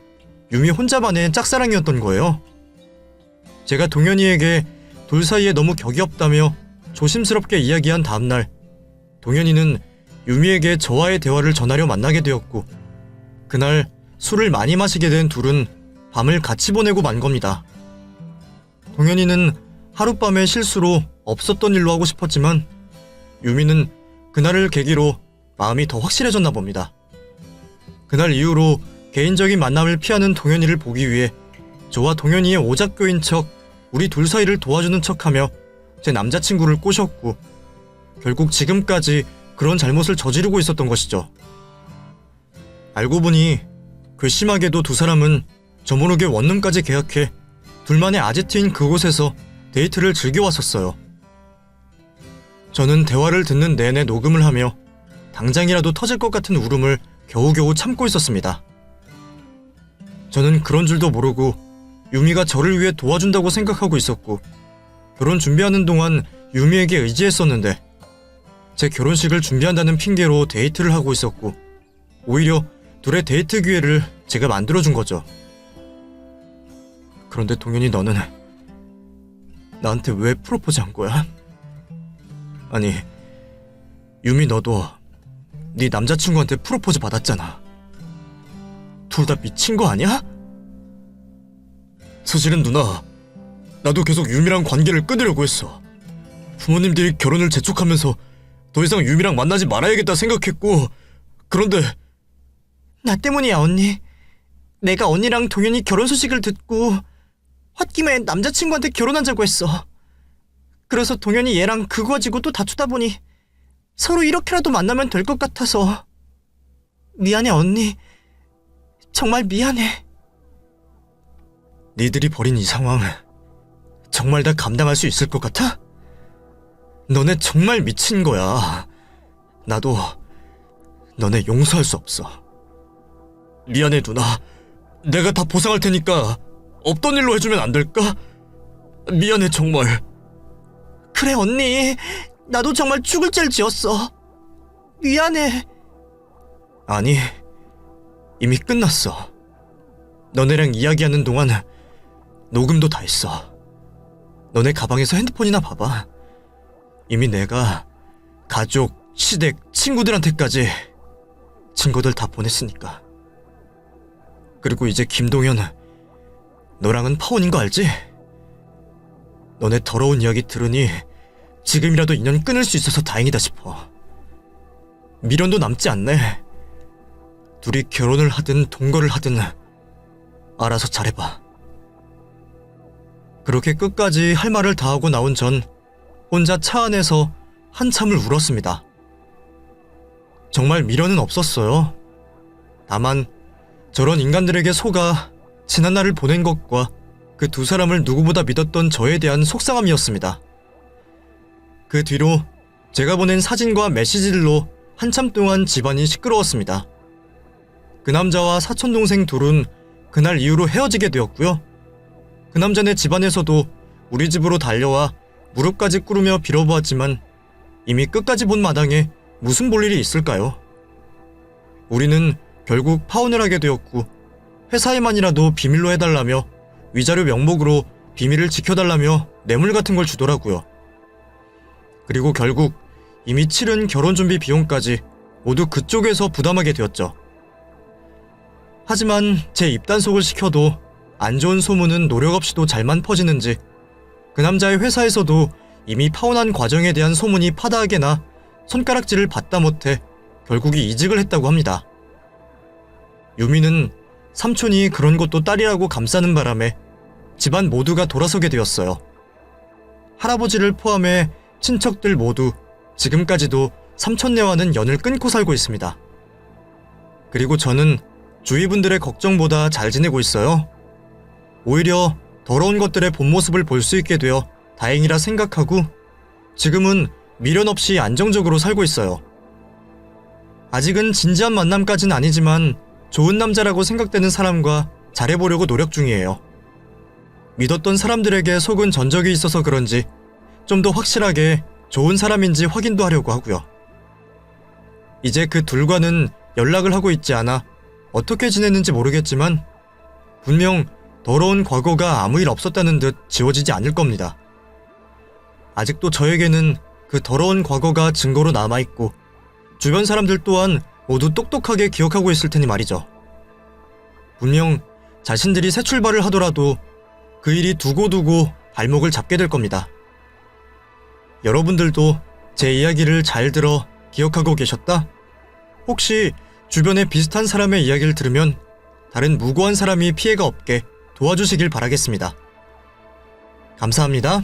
유미 혼자만의 짝사랑이었던 거예요. 제가 동현이에게 둘 사이에 너무 격이 없다며 조심스럽게 이야기한 다음날 동현이는 유미에게 저와의 대화를 전하려 만나게 되었고 그날 술을 많이 마시게 된 둘은 밤을 같이 보내고 만 겁니다. 동현이는 하룻밤의 실수로 없었던 일로 하고 싶었지만 유미는 그날을 계기로 마음이 더 확실해졌나 봅니다. 그날 이후로 개인적인 만남을 피하는 동현이를 보기 위해 저와 동현이의 오작교인 척 우리 둘 사이를 도와주는 척하며 제 남자친구를 꼬셨고 결국 지금까지 그런 잘못을 저지르고 있었던 것이죠. 알고 보니 괘씸하게도 두 사람은 저 모르게 원룸까지 계약해 둘만의 아지트인 그곳에서 데이트를 즐겨왔었어요. 저는 대화를 듣는 내내 녹음을 하며 당장이라도 터질 것 같은 울음을 겨우겨우 참고 있었습니다. 저는 그런 줄도 모르고 유미가 저를 위해 도와준다고 생각하고 있었고 결혼 준비하는 동안 유미에게 의지했었는데 제 결혼식을 준비한다는 핑계로 데이트를 하고 있었고 오히려 둘의 데이트 기회를 제가 만들어준 거죠. 그런데 동현이, 너는 나한테 왜 프로포즈 한 거야? 아니, 유미, 너도 네 남자친구한테 프로포즈 받았잖아. 둘 다 미친 거 아니야? 사실은 누나, 나도 계속 유미랑 관계를 끊으려고 했어. 부모님들이 결혼을 재촉하면서 더 이상 유미랑 만나지 말아야겠다 생각했고, 그런데 나 때문이야, 언니. 내가 언니랑 동현이 결혼 소식을 듣고 홧김에 남자친구한테 결혼하자고 했어. 그래서 동현이 얘랑 그거 가지고 또 다투다 보니 서로 이렇게라도 만나면 될 것 같아서. 미안해, 언니. 정말 미안해. 니들이 벌인 이 상황 정말 다 감당할 수 있을 것 같아? 너네 정말 미친 거야. 나도 너네 용서할 수 없어. 미안해, 누나. 내가 다 보상할 테니까 없던 일로 해주면 안 될까? 미안해, 정말. 그래, 언니. 나도 정말 죽을 죄를 지었어. 미안해. 아니, 이미 끝났어. 너네랑 이야기하는 동안 녹음도 다 했어. 너네 가방에서 핸드폰이나 봐봐. 이미 내가 가족, 시댁, 친구들한테까지 증거들 다 보냈으니까. 그리고 이제 김동현, 너랑은 파혼인 거 알지? 너네 더러운 이야기 들으니 지금이라도 인연 끊을 수 있어서 다행이다 싶어. 미련도 남지 않네. 둘이 결혼을 하든 동거를 하든 알아서 잘해봐. 그렇게 끝까지 할 말을 다 하고 나온 전 혼자 차 안에서 한참을 울었습니다. 정말 미련은 없었어요. 다만 저런 인간들에게 속아 지난날을 보낸 것과 그 두 사람을 누구보다 믿었던 저에 대한 속상함이었습니다. 그 뒤로 제가 보낸 사진과 메시지들로 한참 동안 집안이 시끄러웠습니다. 그 남자와 사촌동생 둘은 그날 이후로 헤어지게 되었고요. 그 남자네 집안에서도 우리 집으로 달려와 무릎까지 꿇으며 빌어보았지만 이미 끝까지 본 마당에 무슨 볼 일이 있을까요? 우리는 결국 파혼을 하게 되었고 회사에만이라도 비밀로 해달라며 위자료 명목으로 비밀을 지켜달라며 뇌물 같은 걸 주더라고요. 그리고 결국 이미 치른 결혼 준비 비용까지 모두 그쪽에서 부담하게 되었죠. 하지만 제 입단속을 시켜도 안 좋은 소문은 노력 없이도 잘만 퍼지는지 그 남자의 회사에서도 이미 파혼한 과정에 대한 소문이 파다하게 나 손가락질을 받다 못해 결국이 이직을 했다고 합니다. 유미는 삼촌이 그런 것도 딸이라고 감싸는 바람에 집안 모두가 돌아서게 되었어요. 할아버지를 포함해 친척들 모두 지금까지도 삼촌네와는 연을 끊고 살고 있습니다. 그리고 저는 주위 분들의 걱정보다 잘 지내고 있어요. 오히려 더러운 것들의 본 모습을 볼 수 있게 되어 다행이라 생각하고 지금은 미련 없이 안정적으로 살고 있어요. 아직은 진지한 만남까진 아니지만 좋은 남자라고 생각되는 사람과 잘해보려고 노력 중이에요. 믿었던 사람들에게 속은 전적이 있어서 그런지 좀 더 확실하게 좋은 사람인지 확인도 하려고 하고요. 이제 그 둘과는 연락을 하고 있지 않아 어떻게 지냈는지 모르겠지만 분명 더러운 과거가 아무 일 없었다는 듯 지워지지 않을 겁니다. 아직도 저에게는 그 더러운 과거가 증거로 남아있고 주변 사람들 또한 모두 똑똑하게 기억하고 있을 테니 말이죠. 분명 자신들이 새 출발을 하더라도 그 일이 두고두고 발목을 잡게 될 겁니다. 여러분들도 제 이야기를 잘 들어 기억하고 계셨다? 혹시 주변에 비슷한 사람의 이야기를 들으면 다른 무고한 사람이 피해가 없게 도와주시길 바라겠습니다. 감사합니다.